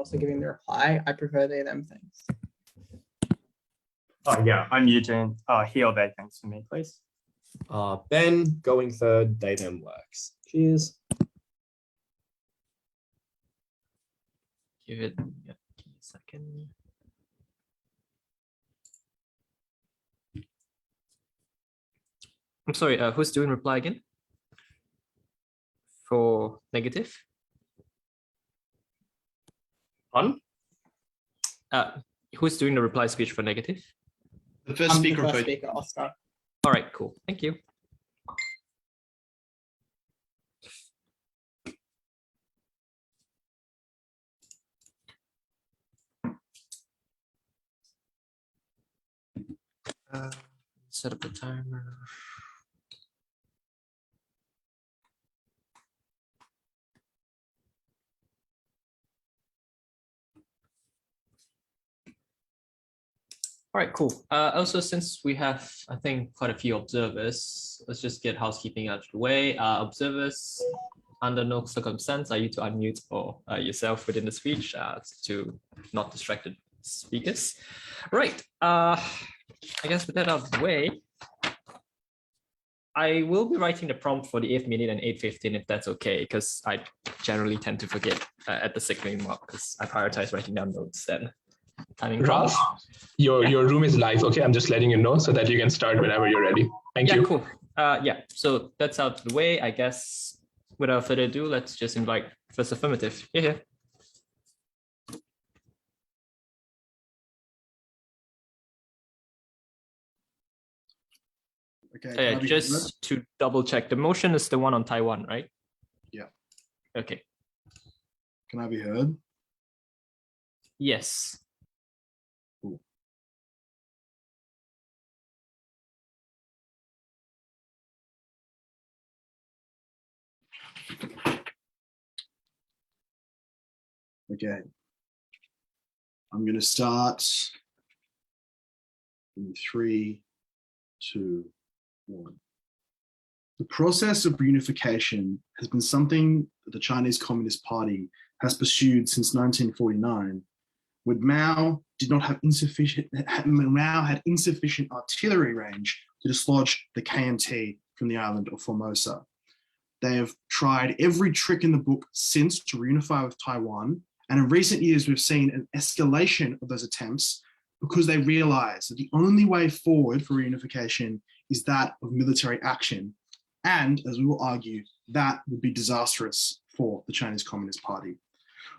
also giving the reply. I prefer they, them things. Oh yeah, I'm Eugene. He or they thanks for me, please. Ben, going third, they, them works. Cheers. Give it, yeah, give me a second. I'm sorry, who's doing reply again? For negative? On? Who's doing the reply speech for negative? The first I'm speaker. the first speaker, Oscar. All right, cool. Thank you. Set up the timer. All right, cool. Also, since we have, I think, quite a few observers, let's just get housekeeping out of the way. Observers, under no circumstance are you to unmute or yourself within the speech to not distract the speakers. Right. I guess with that out of the way, I will be writing the prompt for the 8th minute and 8:15 if that's okay, because I generally tend to forget at the signaling mark because I prioritize writing down notes then. Timing Ralph, prompts. your room is live. Okay, I'm just letting you know so that you can start whenever you're ready. Thank you. Cool. Yeah, so that's out of the way. I guess without further ado, let's just invite first affirmative. You're here. Okay. Just to double check, the motion is the one on Taiwan, right? Yeah. Okay. Can I be heard? Yes. Cool. Okay. I'm going to start in 3, 2, 1. The process of reunification has been something that the Chinese Communist Party has pursued since 1949, when Mao had insufficient artillery range to dislodge the KMT from the island of Formosa. They have tried every trick in the book since to reunify with Taiwan, and in recent years we've seen an escalation of those attempts because they realize that the only way forward for reunification is that of military action. And as we will argue, that would be disastrous for the Chinese Communist Party.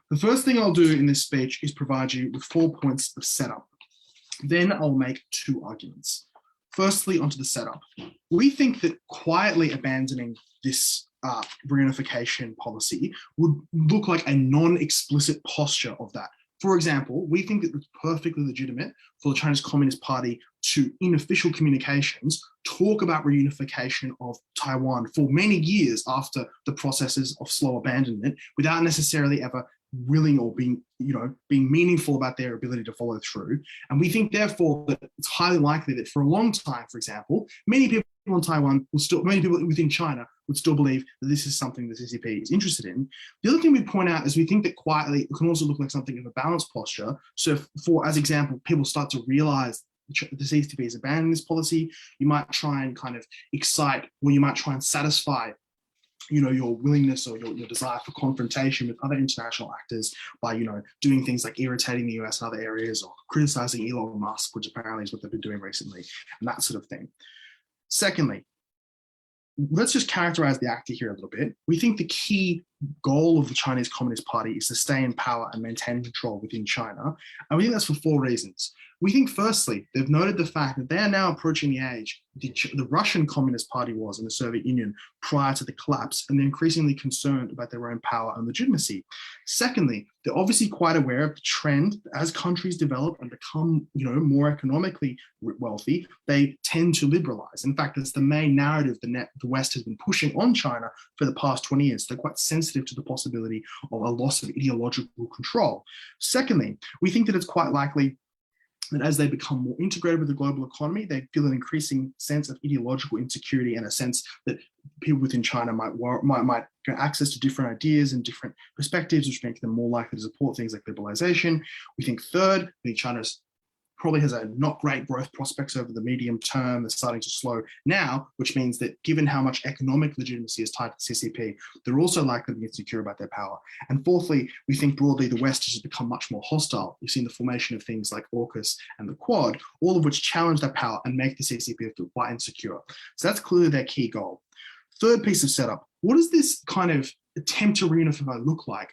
The first thing I'll do in this speech is provide you with 4 points of setup. Then I'll make 2 arguments. Firstly, onto the setup. We think that quietly abandoning this reunification policy would look like a non-explicit posture of that. For example, we think that it's perfectly legitimate for the Chinese Communist Party to, in official communications, talk about reunification of Taiwan for many years after the processes of slow abandonment without necessarily ever willing or being meaningful about their ability to follow through. And we think, therefore, that it's highly likely that for a long time, for example, many people in Taiwan many people within China would still believe that this is something the CCP is interested in. The other thing we point out is we think that quietly it can also look like something of a balanced posture. So as example, people start to realize the CCP is abandoning this policy, you might try and kind of excite, or you might try and satisfy your willingness or your desire for confrontation with other international actors by, doing things like irritating the US in other areas or criticizing Elon Musk, which apparently is what they've been doing recently, and that sort of thing. Secondly, let's just characterize the actor here a little bit. We think the key goal of the Chinese Communist Party is to stay in power and maintain control within China. And we think that's for 4 reasons. We think, firstly, they've noted the fact that they are now approaching the age the Russian Communist Party was in the Soviet Union prior to the collapse, and they're increasingly concerned about their own power and legitimacy. Secondly, they're obviously quite aware of the trend as countries develop and become, more economically wealthy, they tend to liberalize. In fact, it's the main narrative the West has been pushing on China for the past 20 years. They're quite sensitive to the possibility of a loss of ideological control. Secondly, we think that it's quite likely that as they become more integrated with the global economy, they feel an increasing sense of ideological insecurity and a sense that people within China might get access to different ideas and different perspectives, which make them more likely to support things like liberalization. We think third, China's probably has a not great growth prospects over the medium term. They're starting to slow now, which means that given how much economic legitimacy is tied to the CCP, they're also likely to be insecure about their power. And fourthly, we think broadly the West has become much more hostile. You've seen the formation of things like AUKUS and the Quad, all of which challenge their power and make the CCP feel quite insecure. So that's clearly their key goal. Third piece of setup, what does this kind of attempt to reunify look like?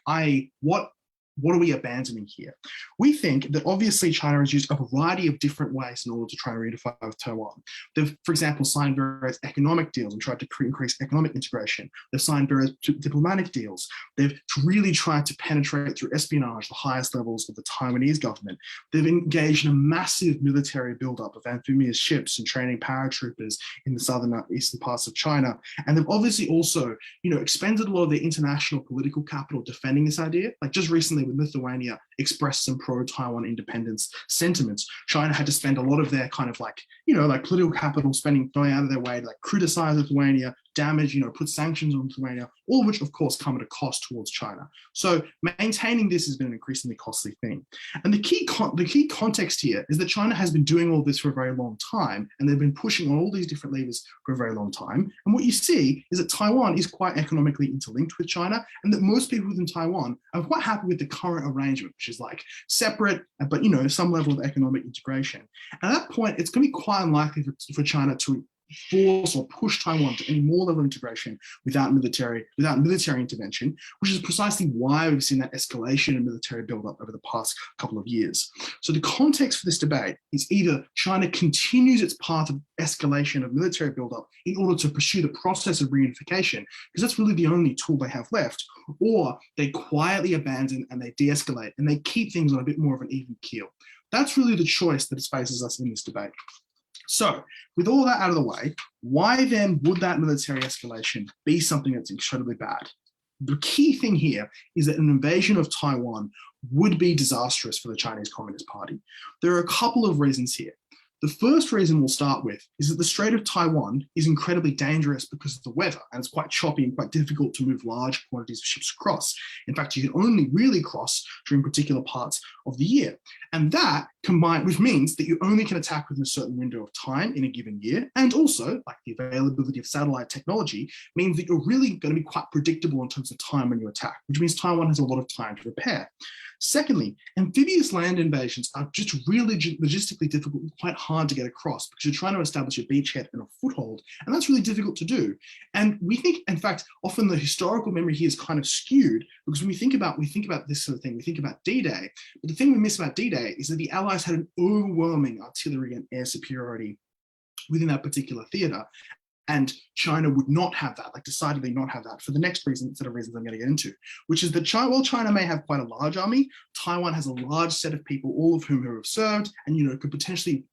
What are we abandoning here? We think that obviously China has used a variety of different ways in order to try and reunify with Taiwan. They've, for example, signed various economic deals and tried to increase economic integration. They've signed various diplomatic deals. They've really tried to penetrate through espionage the highest levels of the Taiwanese government. They've engaged in a massive military buildup of amphibious ships and training paratroopers in the southern eastern parts of China. And they've obviously also, expended a lot of their international political capital defending this idea. Like just recently, when Lithuania expressed some pro-Taiwan independence sentiments, China had to spend a lot of their kind of political capital spending, going out of their way to criticize Lithuania, damage, put sanctions on Lithuania, all of which of course come at a cost towards China. So maintaining this has been an increasingly costly thing. And the key context here is that China has been doing all this for a very long time, and they've been pushing on all these different levers for a very long time. And what you see is that Taiwan is quite economically interlinked with China, and that most people within Taiwan are quite happy with the current arrangement, which is separate, but some level of economic integration. And at that point, it's going to be quite unlikely for China to force or push Taiwan to any more level of integration without military intervention, which is precisely why we've seen that escalation in military buildup over the past couple of years. So the context for this debate is either China continues its path of escalation of military buildup in order to pursue the process of reunification, because that's really the only tool they have left, or they quietly abandon and they de-escalate and they keep things on a bit more of an even keel. That's really the choice that faces us in this debate. So with all that out of the way, why then would that military escalation be something that's incredibly bad? The key thing here is that an invasion of Taiwan would be disastrous for the Chinese Communist Party. There are a couple of reasons here. The first reason we'll start with is that the Strait of Taiwan is incredibly dangerous because of the weather, and it's quite choppy and quite difficult to move large quantities of ships across. In fact, you can only really cross during particular parts of the year. And that combined, which means that you only can attack within a certain window of time in a given year. And also, like the availability of satellite technology means that you're really going to be quite predictable in terms of time when you attack, which means Taiwan has a lot of time to prepare. Secondly, amphibious land invasions are just really logistically difficult and quite hard to get across because you're trying to establish a beachhead and a foothold, and that's really difficult to do. And we think, in fact, often the historical memory here is kind of skewed because when we think about this sort of thing, we think about D-Day, but the thing we miss about D-Day is that the Allies had an overwhelming artillery and air superiority within that particular theatre. And China would not have that, decidedly not have that, for the next set of reasons I'm going to get into, which is that while China may have quite a large army, Taiwan has a large set of people, all of whom have served, and could potentially,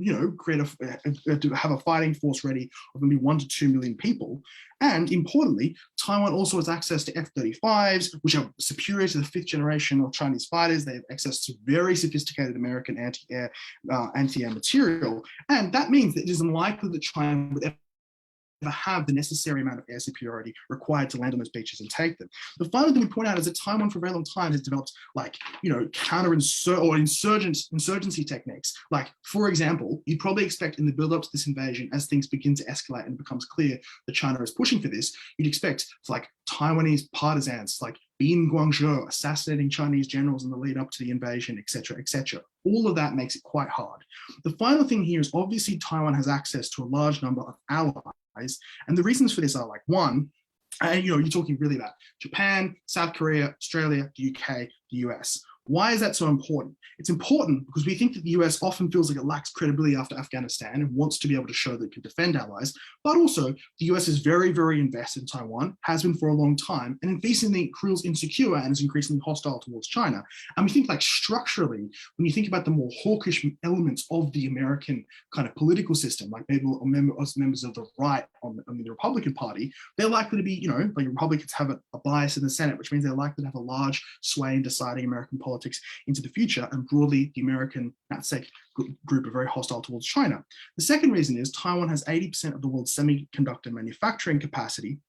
have a fighting force ready of maybe 1 to 2 million people. And importantly, Taiwan also has access to F-35s, which are superior to the 5th generation of Chinese fighters. They have access to very sophisticated American anti-air material, and that means that it is unlikely that China would ever have the necessary amount of air superiority required to land on those beaches and take them. The final thing we point out is that Taiwan for a very long time has developed insurgency techniques. For example, you'd probably expect in the build up to this invasion, as things begin to escalate and it becomes clear that China is pushing for this, you'd expect Taiwanese partisans in Guangzhou assassinating Chinese generals in the lead up to the invasion, etc., etc. All of that makes it quite hard. The final thing here is obviously Taiwan has access to a large number of allies. And the reasons for this are one, and you're talking really about Japan, South Korea, Australia, the UK, the US. Why is that so important? It's important because we think that the US often feels like it lacks credibility after Afghanistan and wants to be able to show that it can defend allies, but also the US is very, very invested in Taiwan, has been for a long time, and increasingly feels insecure and is increasingly hostile towards China. And we think structurally, when you think about the more hawkish elements of the American kind of political system, maybe as members of the right on the Republican Party, they're likely to be, Republicans have a bias in the Senate, which means they're likely to have a large sway in deciding American politics geopolitics into the future, and broadly the American NatSec group are very hostile towards China. The second reason is Taiwan has 80% of the world's semiconductor manufacturing capacity,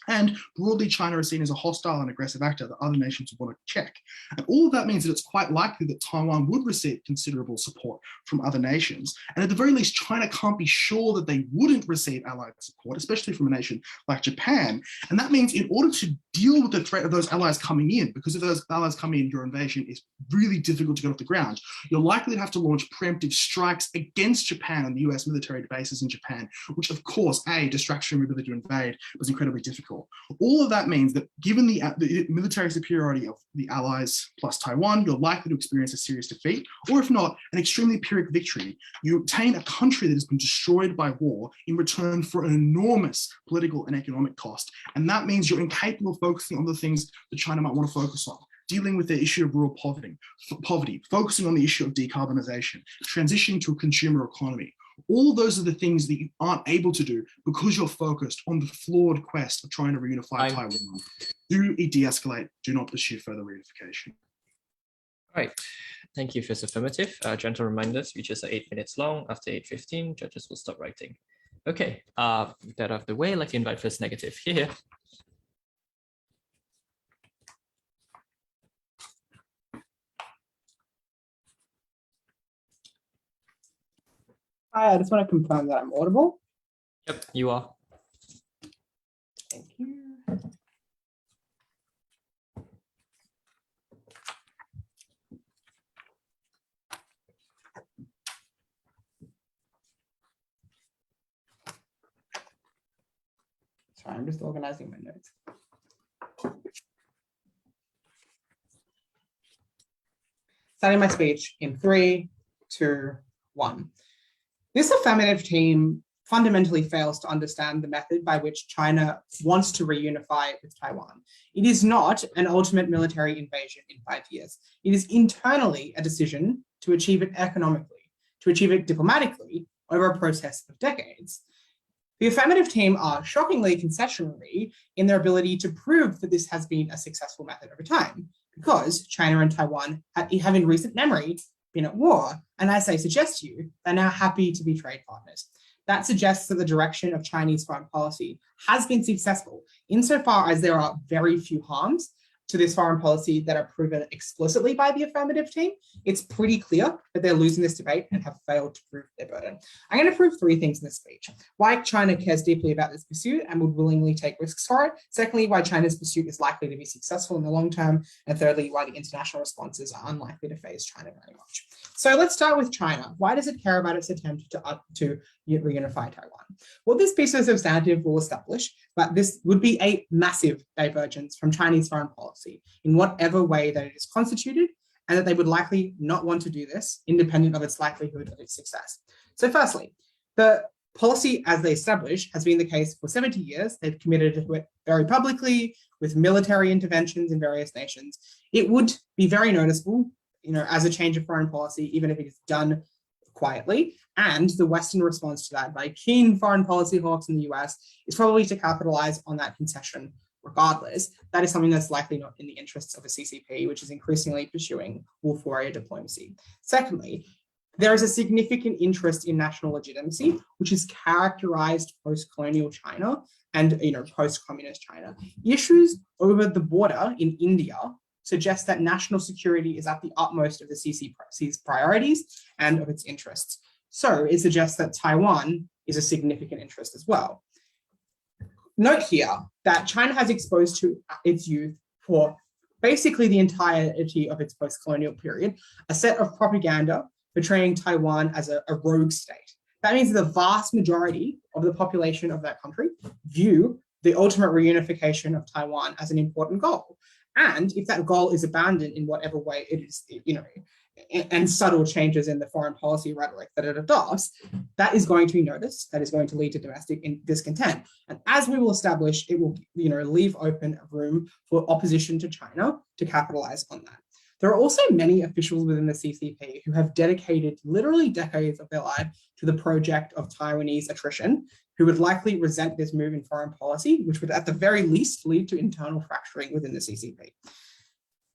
and broadly, China is seen as a hostile and aggressive actor that other nations want to check. And all of that means that it's quite likely that Taiwan would receive considerable support from other nations. And at the very least, China can't be sure that they wouldn't receive allied support, especially from a nation like Japan. And that means in order to deal with the threat of those allies coming in, because if those allies come in, your invasion is really difficult to get off the ground. You're likely to have to launch preemptive strikes against Japan and the US military bases in Japan, which of course, distracts your ability to invade was incredibly difficult. All of that means that given the military superiority of the Allies plus Taiwan, you're likely to experience a serious defeat, or if not, an extremely Pyrrhic victory. You obtain a country that has been destroyed by war in return for an enormous political and economic cost. And that means you're incapable of focusing on the things that China might want to focus on. Dealing with the issue of rural poverty, focusing on the issue of decarbonization, transitioning to a consumer economy. All of those are the things that you aren't able to do because you're focused on the flawed quest of trying to reunify Taiwan. Do de-escalate, do not pursue further reunification. All right. Thank you, first affirmative. Gentle reminders, speeches are 8 minutes long. After 8:15, judges will stop writing. Okay, with that out of the way, I'd like to invite first negative here. Hi, I just want to confirm that I'm audible. Yep, you are. Thank you. Sorry, I'm just organizing my notes. Starting my speech in 3, 2, 1. This affirmative team fundamentally fails to understand the method by which China wants to reunify with Taiwan. It is not an ultimate military invasion in 5 years. It is internally a decision to achieve it economically, to achieve it diplomatically over a process of decades. The affirmative team are shockingly concessionary in their ability to prove that this has been a successful method over time, because China and Taiwan have in recent memory been at war, and as they suggest to you, they're now happy to be trade partners. That suggests that the direction of Chinese foreign policy has been successful insofar as there are very few harms to this foreign policy that are proven explicitly by the affirmative team. It's pretty clear that they're losing this debate and have failed to prove their burden. I'm going to prove 3 things in this speech. Why China cares deeply about this pursuit and would willingly take risks for it. Secondly, why China's pursuit is likely to be successful in the long term. And thirdly, why the international responses are unlikely to faze China very much. So let's start with China. Why does it care about its attempt to reunify Taiwan? Well, this piece of substantive will establish, but this would be a massive divergence from Chinese foreign policy in whatever way that it is constituted, and that they would likely not want to do this independent of its likelihood of its success. So firstly, the policy as they establish has been the case for 70 years. They've committed to it very publicly with military interventions in various nations. It would be very noticeable, as a change of foreign policy, even if it is done quietly. And the Western response to that by keen foreign policy hawks in the US is probably to capitalize on that concession regardless. That is something that's likely not in the interests of a CCP, which is increasingly pursuing wolf warrior diplomacy. Secondly, there is a significant interest in national legitimacy, which is characterized post-colonial China and post-communist China. Issues over the border in India suggest that national security is at the utmost of the CCP's priorities and of its interests. So it suggests that Taiwan is a significant interest as well. Note here that China has exposed to its youth for basically the entirety of its post-colonial period a set of propaganda portraying Taiwan as a rogue state. That means that the vast majority of the population of that country view the ultimate reunification of Taiwan as an important goal. And if that goal is abandoned in whatever way it is, and subtle changes in the foreign policy rhetoric that it adopts, that is going to be noticed, that is going to lead to domestic discontent. And as we will establish, it will leave open room for opposition to China to capitalize on that. There are also many officials within the CCP who have dedicated literally decades of their life to the project of Taiwanese attrition, who would likely resent this move in foreign policy, which would at the very least lead to internal fracturing within the CCP.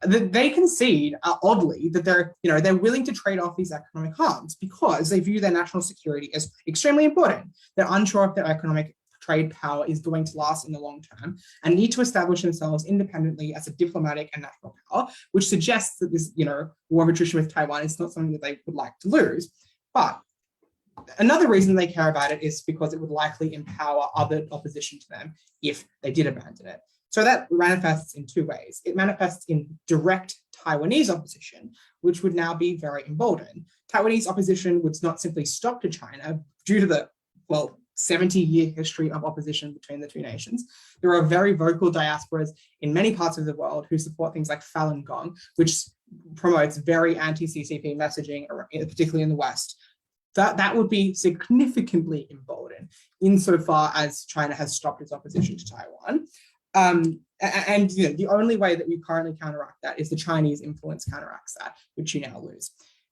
They concede, oddly, that they're willing to trade off these economic harms because they view their national security as extremely important. They're unsure if their economic trade power is going to last in the long term and need to establish themselves independently as a diplomatic and national power, which suggests that this, war of attrition with Taiwan is not something that they would like to lose. But another reason they care about it is because it would likely empower other opposition to them if they did abandon it. So that manifests in two ways. It manifests in direct Taiwanese opposition, which would now be very emboldened. Taiwanese opposition would not simply stop to China due to the, 70-year history of opposition between the two nations. There are very vocal diasporas in many parts of the world who support things like Falun Gong, which promotes very anti-CCP messaging, particularly in the West. That would be significantly emboldened insofar as China has stopped its opposition to Taiwan. The only way that you currently counteract that is the Chinese influence counteracts that, which you now lose.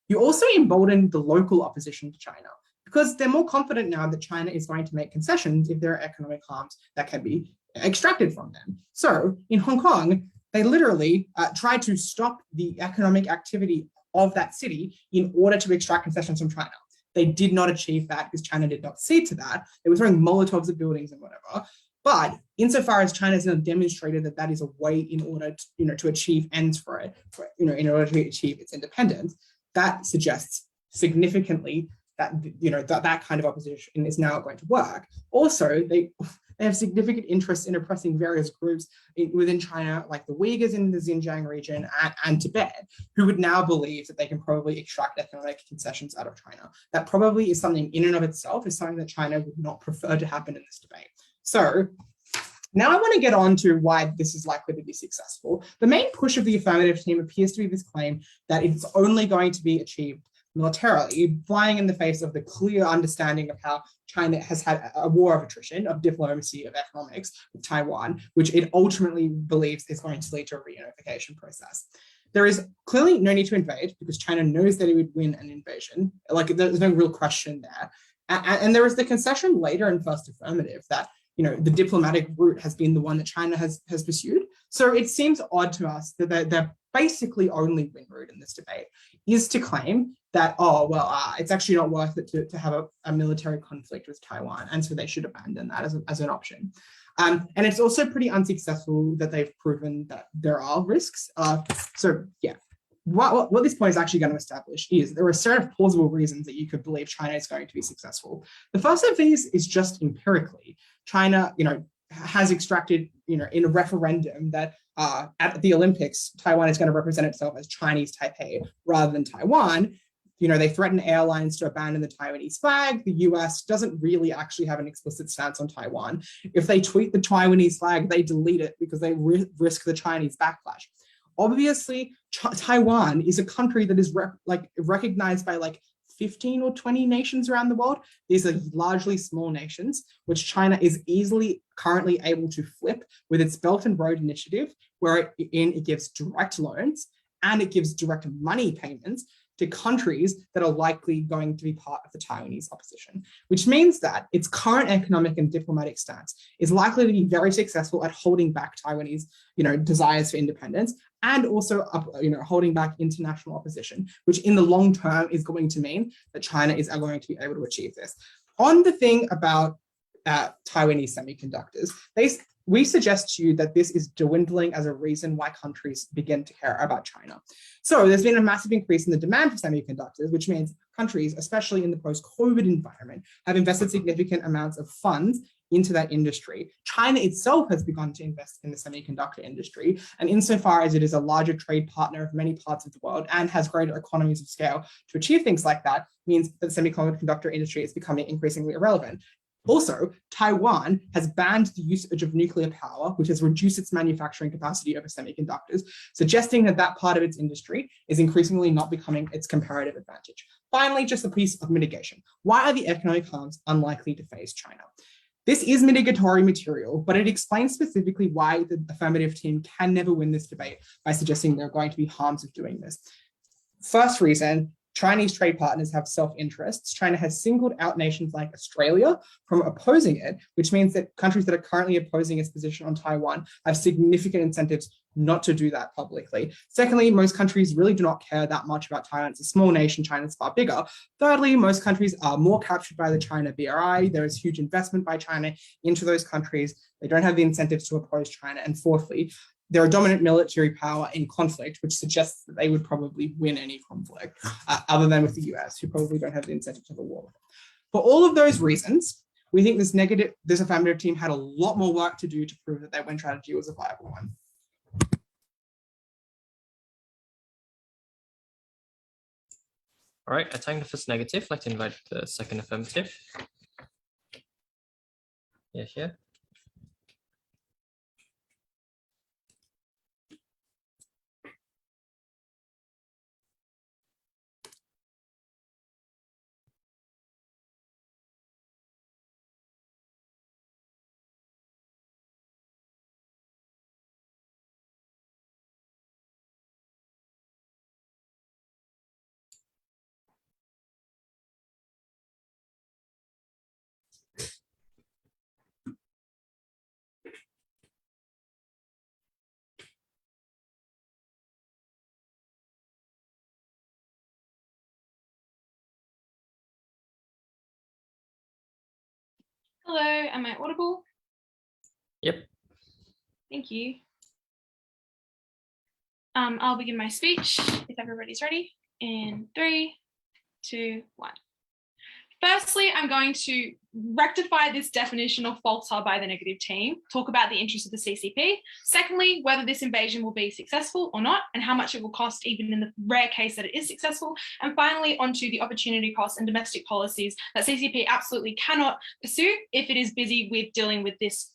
You also embolden the local opposition to China because they're more confident now that China is going to make concessions if there are economic harms that can be extracted from them. So in Hong Kong, they literally tried to stop the economic activity of that city in order to extract concessions from China. They did not achieve that because China did not cede to that. They were throwing Molotovs at buildings and whatever. But insofar as China has now demonstrated that that is a way in order to, to achieve ends for it, in order to achieve its independence, that suggests significantly that, that kind of opposition is now going to work. Also, they have significant interest in oppressing various groups within China, like the Uyghurs in the Xinjiang region and Tibet, who would now believe that they can probably extract economic concessions out of China. That probably is something in and of itself is something that China would not prefer to happen in this debate. So now I want to get on to why this is likely to be successful. The main push of the affirmative team appears to be this claim that it's only going to be achieved militarily, flying in the face of the clear understanding of how China has had a war of attrition, of diplomacy, of economics with Taiwan, which it ultimately believes is going to lead to a reunification process. There is clearly no need to invade because China knows that it would win an invasion. There's no real question there. And there is the concession later in first affirmative that the diplomatic route has been the one that China has pursued. So it seems odd to us that their basically only win route in this debate is to claim that, it's actually not worth it to have a military conflict with Taiwan, and so they should abandon that as an option. And it's also pretty unsuccessful that they've proven that there are risks. What this point is actually going to establish is there are a set of plausible reasons that you could believe China is going to be successful. The first of these is just empirically. China, has extracted, in a referendum that at the Olympics, Taiwan is going to represent itself as Chinese Taipei rather than Taiwan. They threaten airlines to abandon the Taiwanese flag. The US doesn't really actually have an explicit stance on Taiwan. If they tweet the Taiwanese flag, they delete it because they risk the Chinese backlash. Obviously, Taiwan is a country that is recognized by 15 or 20 nations around the world. These are largely small nations, which China is easily currently able to flip with its Belt and Road Initiative, where it gives direct loans and it gives direct money payments to countries that are likely going to be part of the Taiwanese opposition, which means that its current economic and diplomatic stance is likely to be very successful at holding back Taiwanese, desires for independence, and also, holding back international opposition, which in the long term is going to mean that China is going to be able to achieve this. On the thing about Taiwanese semiconductors, we suggest to you that this is dwindling as a reason why countries begin to care about China. So there's been a massive increase in the demand for semiconductors, which means countries, especially in the post-COVID environment, have invested significant amounts of funds into that industry. China itself has begun to invest in the semiconductor industry, and insofar as it is a larger trade partner of many parts of the world and has greater economies of scale to achieve things like that, means that the semiconductor industry is becoming increasingly irrelevant. Also, Taiwan has banned the usage of nuclear power, which has reduced its manufacturing capacity over semiconductors, suggesting that that part of its industry is increasingly not becoming its comparative advantage. Finally, just a piece of mitigation. Why are the economic harms unlikely to phase China? This is mitigatory material, but it explains specifically why the affirmative team can never win this debate by suggesting there are going to be harms of doing this. First reason, Chinese trade partners have self-interests. China has singled out nations like Australia from opposing it, which means that countries that are currently opposing its position on Taiwan have significant incentives not to do that publicly. Secondly, most countries really do not care that much about Taiwan. It's a small nation, China's far bigger. Thirdly, most countries are more captured by the China BRI. There is huge investment by China into those countries. They don't have the incentives to oppose China. And fourthly, they're a dominant military power in conflict, which suggests that they would probably win any conflict, other than with the US, who probably don't have the incentive to have a war. For all of those reasons, we think this affirmative team had a lot more work to do to prove that their win strategy was a viable one. All right, I think the first negative. I'd like to invite the second affirmative. Yeah, here. Hello, am I audible? Yep. Thank you. I'll begin my speech if everybody's ready in 3, 2, 1. Firstly, I'm going to rectify this definitional falter by the negative team, talk about the interests of the CCP. Secondly, whether this invasion will be successful or not, and how much it will cost even in the rare case that it is successful. And finally, onto the opportunity costs and domestic policies that CCP absolutely cannot pursue if it is busy with dealing with this,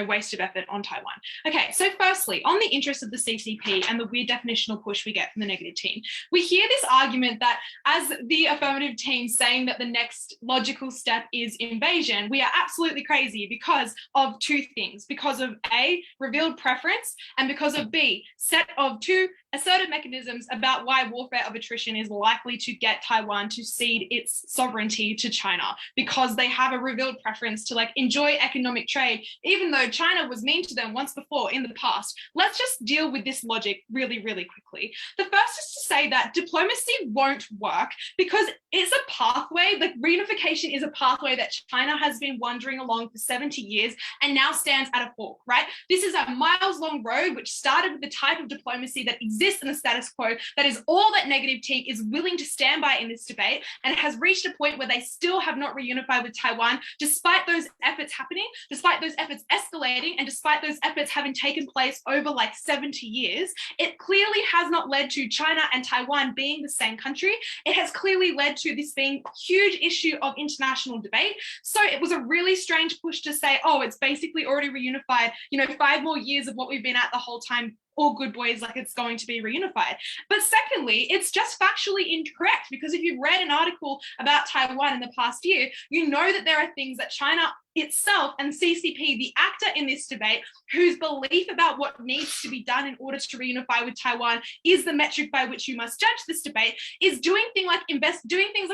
waste of effort on Taiwan. Okay, so firstly, on the interests of the CCP and the weird definitional push we get from the negative team, we hear this argument that as the affirmative team saying that the next logical step is invasion, we are absolutely crazy because of two things: because of A, revealed preference, and because of B, set of two assertive mechanisms about why warfare of attrition is likely to get Taiwan to cede its sovereignty to China, because they have a revealed preference to enjoy economic trade, even though China was mean to them once before in the past. Let's just deal with this logic really, really quickly. The first is to say that diplomacy won't work because it's a pathway, reunification is a pathway that China has been wandering along for 70 years and now stands at a fork, right? This is a miles-long road which started with the type of diplomacy that exists in the status quo. That is all that negative team is willing to stand by in this debate, and it has reached a point where they still have not reunified with Taiwan, despite those efforts happening, despite those efforts escalating, and despite those efforts having taken place over 70 years. It clearly has not led to China and Taiwan being the same country. It has clearly led to this being a huge issue of international debate. So it was a really strange push to say, oh, it's basically already reunified, 5 more years of what we've been at the whole time, all good boys, it's going to be reunified. But secondly, it's just factually incorrect, because if you've read an article about Taiwan in the past year, you know that there are things that China itself and CCP, the actor in this debate, whose belief about what needs to be done in order to reunify with Taiwan is the metric by which you must judge this debate, is doing things like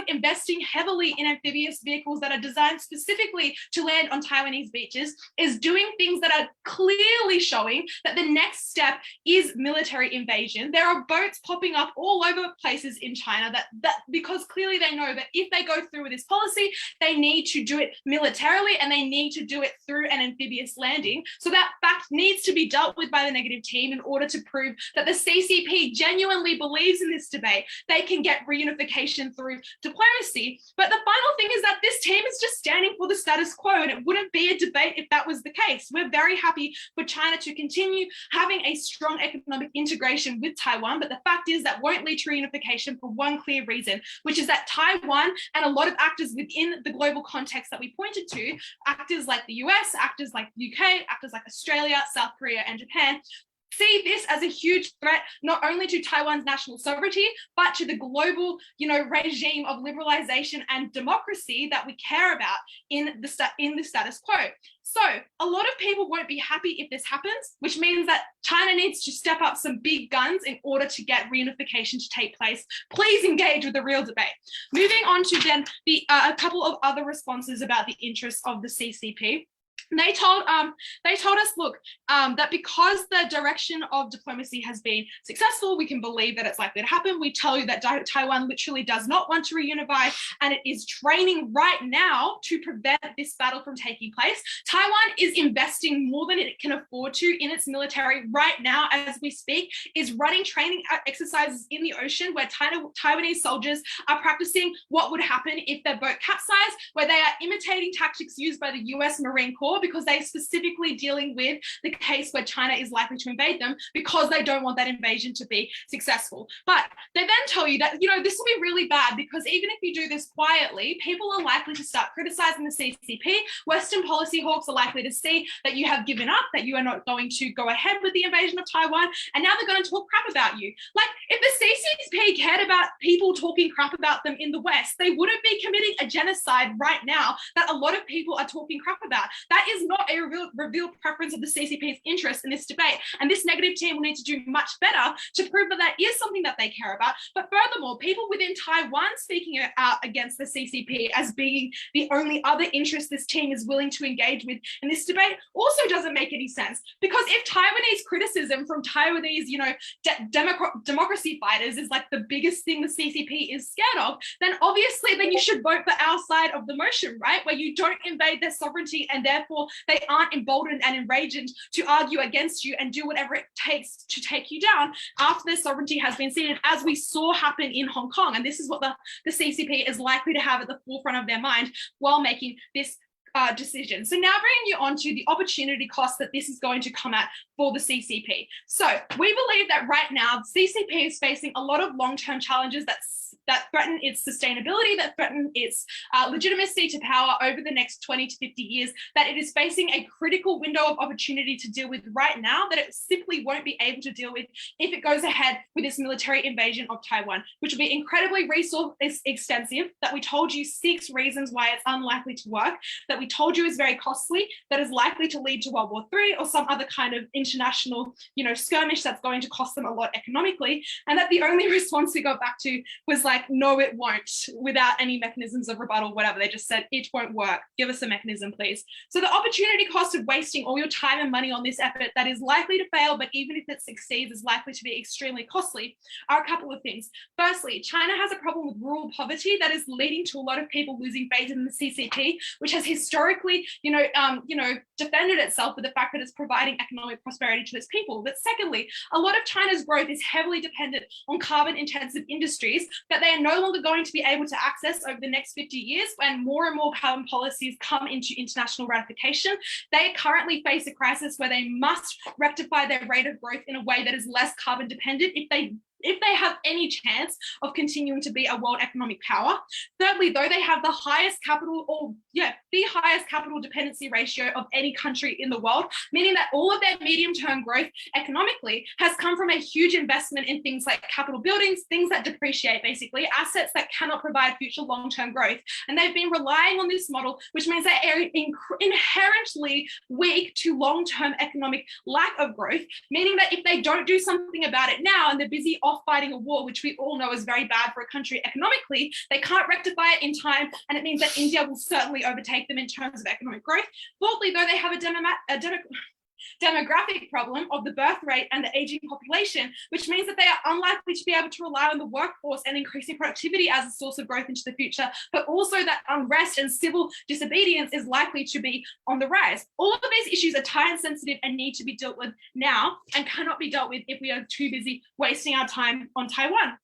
investing heavily in amphibious vehicles that are designed specifically to land on Taiwanese beaches, is doing things that are clearly showing that the next step is military invasion. There are boats popping up all over places in China that because clearly they know that if they go through with this policy, they need to do it militarily and they need to do it through an amphibious landing. So that fact needs to be dealt with by the negative team in order to prove that the CCP genuinely believes in this debate. They can get reunification through diplomacy. But the final thing is that this team is just standing for the status quo, and it wouldn't be a debate if that was the case. We're very happy for China to continue having a strong economic integration with Taiwan, but the fact is that won't lead to reunification for one clear reason, which is that Taiwan and a lot of actors within the global context that we pointed to, actors like the US, actors like the UK, actors like Australia, South Korea, and Japan, see this as a huge threat, not only to Taiwan's national sovereignty, but to the global, regime of liberalization and democracy that we care about in the status quo. So a lot of people won't be happy if this happens, which means that China needs to step up some big guns in order to get reunification to take place. Please engage with the real debate. Moving on to then a couple of other responses about the interests of the CCP. They told us, look, that because the direction of diplomacy has been successful, we can believe that it's likely to happen. We tell you that Taiwan literally does not want to reunify, and it is training right now to prevent this battle from taking place. Taiwan is investing more than it can afford to in its military right now as we speak, is running training exercises in the ocean where Taiwanese soldiers are practicing what would happen if their boat capsized, where they are imitating tactics used by the US Marine Corps because they're specifically dealing with the case where China is likely to invade them because they don't want that invasion to be successful. But they then tell you that, this will be really bad because even if you do this quietly, people are likely to start criticizing the CCP. Western policy hawks are likely to see that you have given up, that you are not going to go ahead with the invasion of Taiwan, and now they're going to talk crap about you. Like, if the CCP cared about people talking crap about them in the West, they wouldn't be committing a genocide right now that a lot of people are talking crap about. That is not a revealed preference of the CCP's interest in this debate. And this negative team will need to do much better to prove that that is something that they care about. But furthermore, people within Taiwan speaking out against the CCP as being the only other interest this team is willing to engage with in this debate also doesn't make any sense. Because if Taiwanese criticism from Taiwanese, democracy fighters is like the biggest thing the CCP is scared of, then obviously then you should vote for our side of the motion, right? Where you don't invade their sovereignty and therefore they aren't emboldened and enraged to argue against you and do whatever it takes to take you down after their sovereignty has been ceded, as we saw happen in Hong Kong. And this is what the CCP is likely to have at the forefront of their mind while making this decision. So now bringing you on to the opportunity cost that this is going to come at for the CCP. So we believe that right now, the CCP is facing a lot of long-term challenges that threaten its sustainability, that threaten its legitimacy to power over the next 20 to 50 years, that it is facing a critical window of opportunity to deal with right now that it simply won't be able to deal with if it goes ahead with this military invasion of Taiwan, which will be incredibly resource extensive, that we told you 6 reasons why it's unlikely to work, that we told you is very costly, that is likely to lead to World War III or some other kind of international, skirmish that's going to cost them a lot economically, and that the only response we got back to was like, no, it won't, without any mechanisms of rebuttal, whatever. They just said, it won't work. Give us a mechanism, please. So the opportunity cost of wasting all your time and money on this effort that is likely to fail, but even if it succeeds, is likely to be extremely costly, are a couple of things. Firstly, China has a problem with rural poverty that is leading to a lot of people losing faith in the CCP, which has historically, defended itself with the fact that it's providing economic prosperity to its people. But secondly, a lot of China's growth is heavily dependent on carbon-intensive industries that they are no longer going to be able to access over the next 50 years when more and more carbon policies come into international ratification. They currently face a crisis where they must rectify their rate of growth in a way that is less carbon dependent if they have any chance of continuing to be a world economic power. Thirdly, though, they have the highest capital dependency ratio of any country in the world, meaning that all of their medium-term growth economically has come from a huge investment in things like capital buildings, things that depreciate, basically, assets that cannot provide future long-term growth. And they've been relying on this model, which means they are inherently weak to long-term economic lack of growth, meaning that if they don't do something about it now and they're busy off fighting a war, which we all know is very bad for a country economically, they can't rectify it in time, and it means that India will certainly overtake them in terms of economic growth. Fourthly, though, they have a demographic problem of the birth rate and the aging population, which means that they are unlikely to be able to rely on the workforce and increasing productivity as a source of growth into the future, but also that unrest and civil disobedience is likely to be on the rise. All of these issues are time sensitive and need to be dealt with now and cannot be dealt with if we are too busy wasting our time on Taiwan.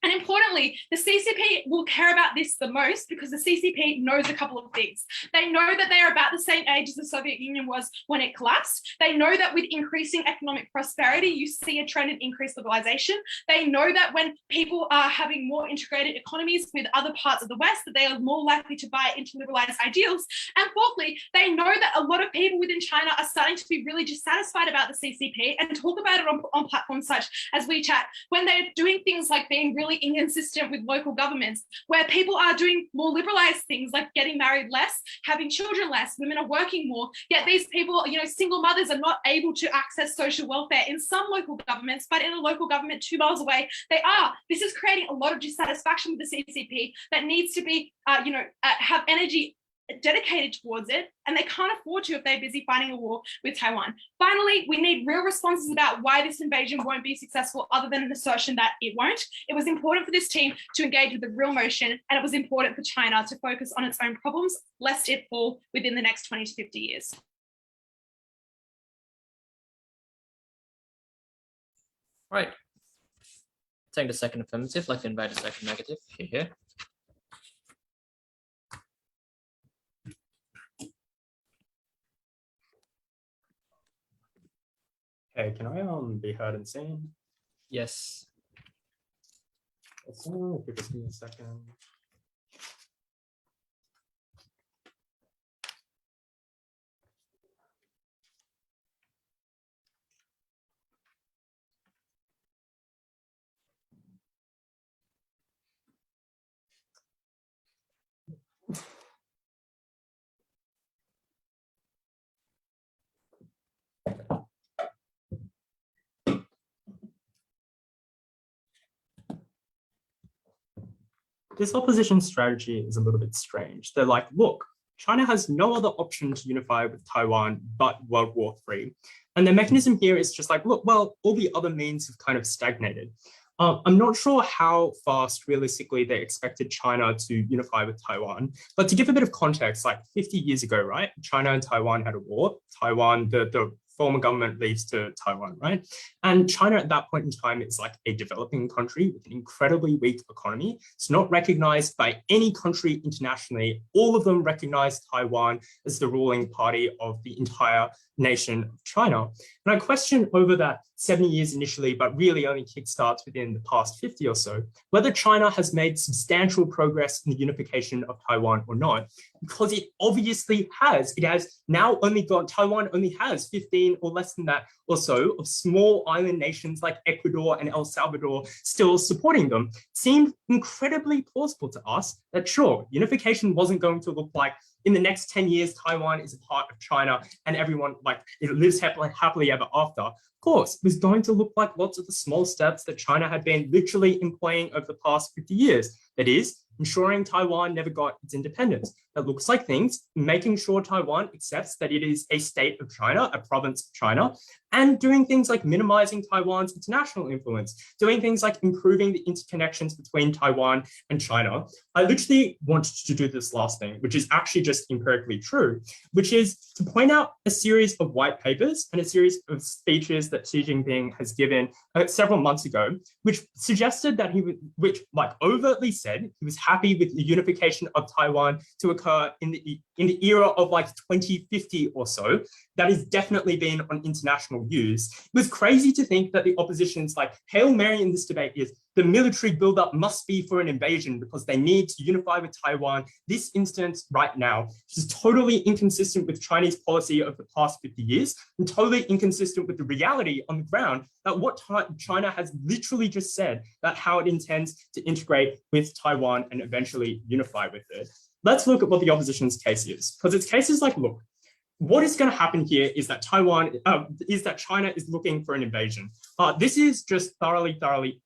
And importantly, the CCP will care about this the most because the CCP knows a couple of things. They know that they are about the same age as the Soviet Union was when it collapsed. They know that with increasing economic prosperity, you see a trend in increased liberalization. They know that when people are having more integrated economies with other parts of the West, that they are more likely to buy into liberalized ideals. And fourthly, they know that a lot of people within China are starting to be really dissatisfied about the CCP and talk about it on platforms such as WeChat, when they're doing things like being really inconsistent with local governments, where people are doing more liberalized things like getting married less, having children less, women are working more, yet these people, single mothers are not able to access social welfare in some local governments, but in a local government 2 miles away, they are. This is creating a lot of dissatisfaction with the CCP that needs to be, have energy dedicated towards it, and they can't afford to if they're busy fighting a war with Taiwan. Finally, we need real responses about why this invasion won't be successful other than an assertion that it won't. It was important for this team to engage with the real motion, and it was important for China to focus on its own problems, lest it fall within the next 20 to 50 years. Right. Take the second affirmative, like to invite the second negative. Here. Hey, can I be heard and seen? Yes. If you just give me a second. This opposition strategy is a little bit strange. They're like, look, China has no other option to unify with Taiwan but World War III. And their mechanism here is just like, look, well, all the other means have kind of stagnated. I'm not sure how fast realistically they expected China to unify with Taiwan, but to give a bit of context, like 50 years ago, right? China and Taiwan had a war. Taiwan, the former government leaves to Taiwan, right? And China at that point in time is like a developing country with an incredibly weak economy. It's not recognized by any country internationally. All of them recognize Taiwan as the ruling party of the entire nation of China. And I question over that 70 years initially, but really only kickstarts within the past 50 or so, whether China has made substantial progress in the unification of Taiwan or not, because it obviously has. It has now only got, Taiwan only has 15 or less than that or so of small island nations like Ecuador and El Salvador still supporting them. It seemed incredibly plausible to us that sure, unification wasn't going to look like in the next 10 years, Taiwan is a part of China and everyone like it lives happily ever after. Of course, it was going to look like lots of the small steps that China had been literally employing over the past 50 years. That is, ensuring Taiwan never got its independence. That looks like things, making sure Taiwan accepts that it is a state of China, a province of China, and doing things like minimizing Taiwan's international influence, doing things like improving the interconnections between Taiwan and China. I literally wanted to do this last thing, which is actually just empirically true, which is to point out a series of white papers and a series of speeches that Xi Jinping has given several months ago, which suggested that which like overtly said he was happy with the unification of Taiwan to occur in the era of like 2050 or so. That has definitely been on international news. It was crazy to think that the opposition's like Hail Mary in this debate is the military buildup must be for an invasion because they need to unify with Taiwan this instance right now, which is totally inconsistent with Chinese policy of the past 50 years and totally inconsistent with the reality on the ground that what China has literally just said that how it intends to integrate with Taiwan and eventually unify with it. Let's look at what the opposition's case is, because its case is like, look, what is going to happen here is that China is looking for an invasion. This is just thoroughly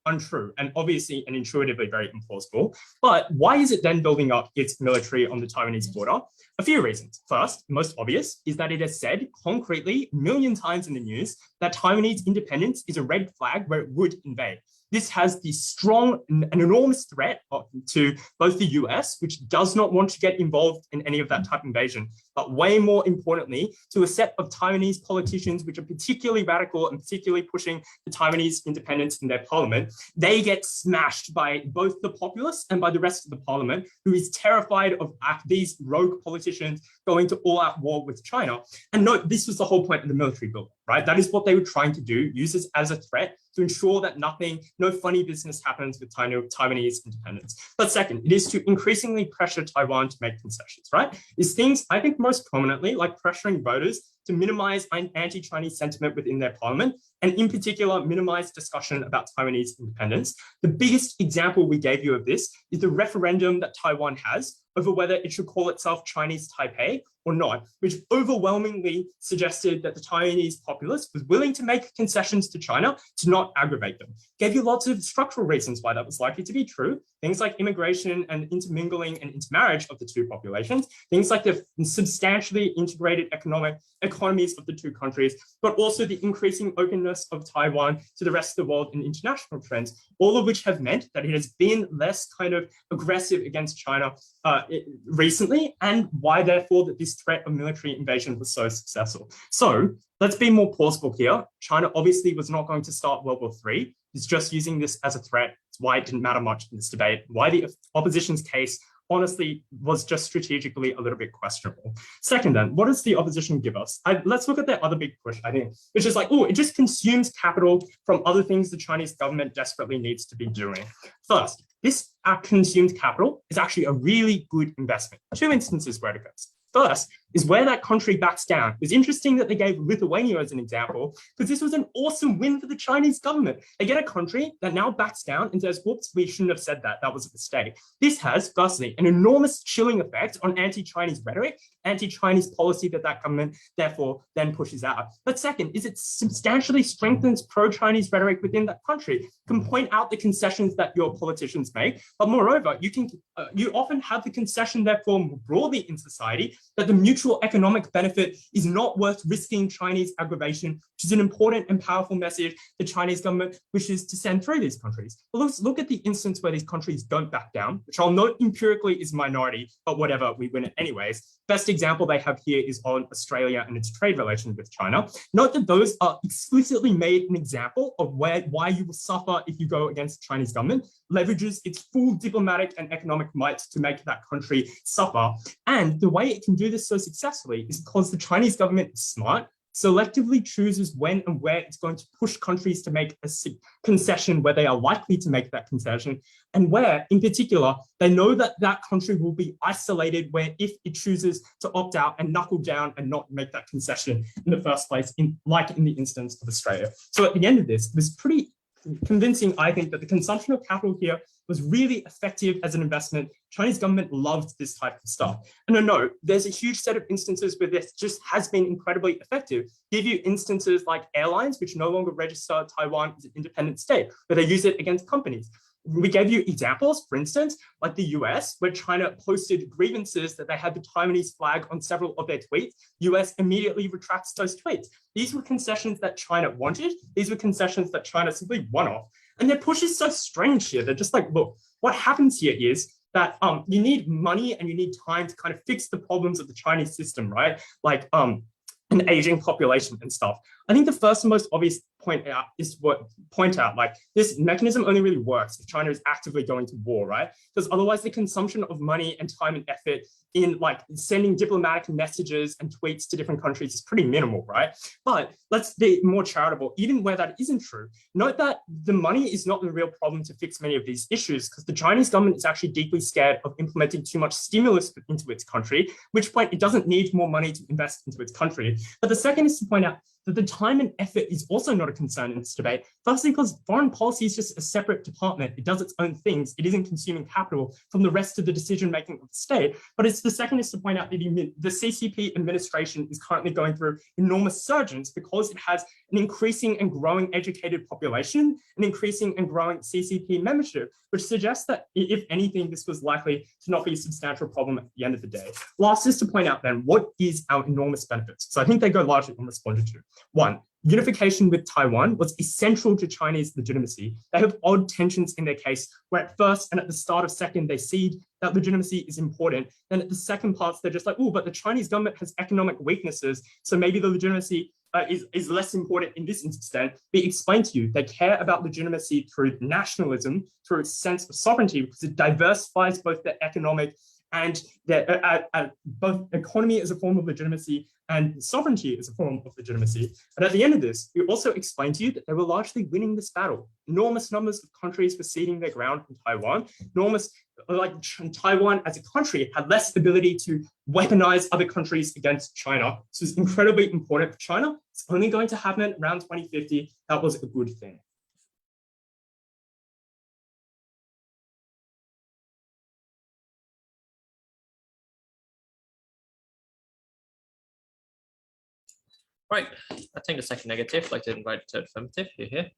untrue and obviously and intuitively very implausible. But why is it then building up its military on the Taiwanese border? A few reasons. First, most obvious, is that it has said concretely a million times in the news that Taiwanese independence is a red flag where it would invade. this has the strong and enormous threat to both the US, which does not want to get involved in any of that type of invasion, but way more importantly, to a set of Taiwanese politicians which are particularly radical and particularly pushing the Taiwanese independence in their parliament. They get smashed by both the populace and by the rest of the parliament, who is terrified of these rogue politicians going to all-out war with China. And note, this was the whole point of the military buildup, right? That is what they were trying to do, use this as a threat to ensure that no funny business happens with Taiwanese independence. But second, it is to increasingly pressure Taiwan to make concessions, right? These things, I think most prominently, like pressuring voters to minimize anti-Chinese sentiment within their parliament, and in particular, minimize discussion about Taiwanese independence. The biggest example we gave you of this is the referendum that Taiwan has over whether it should call itself Chinese Taipei or not, which overwhelmingly suggested that the Taiwanese populace was willing to make concessions to China to not aggravate them. Gave you lots of structural reasons why that was likely to be true. Things like immigration and intermingling and intermarriage of the two populations, things like the substantially integrated economies of the two countries, but also the increasing openness of Taiwan to the rest of the world and international trends, all of which have meant that it has been less kind of aggressive against China recently, and why therefore that this threat of military invasion was so successful. So let's be more plausible here. China obviously was not going to start World War III. It's just using this as a threat. It's why it didn't matter much in this debate, why the opposition's case honestly was just strategically a little bit questionable. Second then, what does the opposition give us? Let's look at their other big push, I think, which is like, oh, it just consumes capital from other things the Chinese government desperately needs to be doing. First, this consumed capital is actually a really good investment. Two instances where it goes. First is where that country backs down. It's interesting that they gave Lithuania as an example, because this was an awesome win for the Chinese government. They get a country that now backs down and says, whoops, we shouldn't have said that. That was a mistake. This has, firstly, an enormous chilling effect on anti-Chinese rhetoric, anti-Chinese policy that government therefore then pushes out. But second is it substantially strengthens pro-Chinese rhetoric within that country. You can point out the concessions that your politicians make, but moreover, you often have the concession therefore more broadly in society that the mutual economic benefit is not worth risking Chinese aggravation, which is an important and powerful message the Chinese government wishes to send through these countries. But let's look at the instance where these countries don't back down, which I'll note empirically is minority, but whatever, we win it anyways. Best example they have here is on Australia and its trade relations with China. Note that those are explicitly made an example of why you will suffer if you go against the Chinese government, leverages its full diplomatic and economic might to make that country suffer. And the way it can do this so successfully is because the Chinese government is smart, selectively chooses when and where it's going to push countries to make a concession where they are likely to make that concession, and where, in particular, they know that that country will be isolated where if it chooses to opt out and knuckle down and not make that concession in the first place, like in the instance of Australia. So at the end of this, it was pretty convincing, I think, that the consumption of capital here was really effective as an investment. Chinese government loved this type of stuff. And I know there's a huge set of instances where this just has been incredibly effective. Give you instances like airlines, which no longer register Taiwan as an independent state, but they use it against companies. We gave you examples, for instance, like the US, where China posted grievances that they had the Taiwanese flag on several of their tweets. US immediately retracts those tweets. These were concessions that China wanted. These were concessions that China simply won off. And their push is so strange here. They're just like, look, what happens here is that you need money and you need time to kind of fix the problems of the Chinese system, right? Like an aging population and stuff. I think the first and most obvious point out like this mechanism only really works if China is actively going to war, right? Because otherwise the consumption of money and time and effort in like sending diplomatic messages and tweets to different countries is pretty minimal, right? But let's be more charitable, even where that isn't true. Note that the money is not the real problem to fix many of these issues, because the Chinese government is actually deeply scared of implementing too much stimulus into its country, at which point it doesn't need more money to invest into its country. But the second is to point out that the time and effort is also not a concern in this debate. Firstly, because foreign policy is just a separate department. It does its own things. It isn't consuming capital from the rest of the decision-making of the state. But the second is to point out that the CCP administration is currently going through enormous surgence because it has an increasing and growing educated population, an increasing and growing CCP membership, which suggests that if anything, this was likely to not be a substantial problem at the end of the day. Last is to point out then, what is our enormous benefits? So I think they go largely unresponded to. One, unification with Taiwan was essential to Chinese legitimacy. They have odd tensions in their case, where at first and at the start of second, they see that legitimacy is important. Then at the second parts, they're just like, oh, but the Chinese government has economic weaknesses, so maybe the legitimacy is less important in this instant. Be explained to you, they care about legitimacy through nationalism, through its sense of sovereignty, because it diversifies both their economic and both economy as a form of legitimacy and sovereignty as a form of legitimacy. And at the end of this, we also explained to you that they were largely winning this battle. Enormous numbers of countries were ceding their ground from Taiwan. Taiwan as a country had less ability to weaponize other countries against China. This was incredibly important for China. It's only going to happen around 2050. That was a good thing. Right, I think the second negative, I'd like to invite the third affirmative. You're here.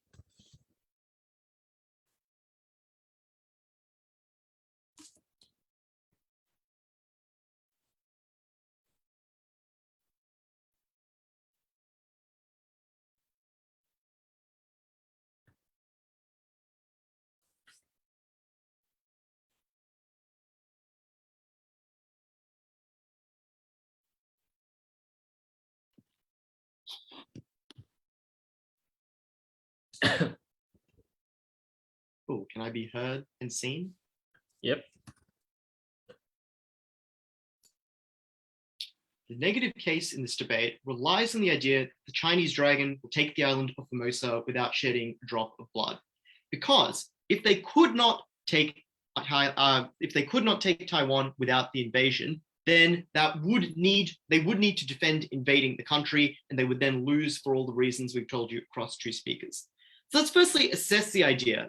Cool. Can I be heard and seen? Yep. The negative case in this debate relies on the idea that the Chinese dragon will take the island of Formosa without shedding a drop of blood. Because if they could not take Taiwan without the invasion, then they would need to defend invading the country, and they would then lose for all the reasons we've told you across two speakers. So let's firstly assess the idea.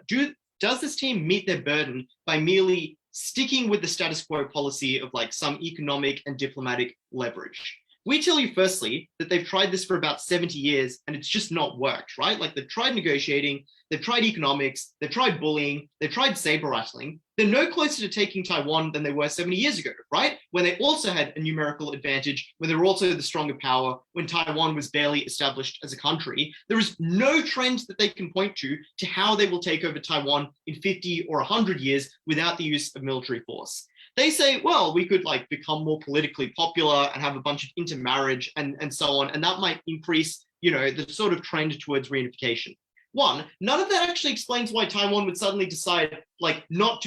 Does this team meet their burden by merely sticking with the status quo policy of like some economic and diplomatic leverage? We tell you firstly that they've tried this for about 70 years and it's just not worked, right? Like they've tried negotiating, they've tried economics, they've tried bullying, they've tried saber rattling. They're no closer to taking Taiwan than they were 70 years ago, right? When they also had a numerical advantage, when they were also the stronger power, when Taiwan was barely established as a country. There is no trend that they can point to how they will take over Taiwan in 50 or 100 years without the use of military force. They say, well, we could like become more politically popular and have a bunch of intermarriage and so on, and that might increase, the sort of trend towards reunification. One, none of that actually explains why Taiwan would suddenly decide like not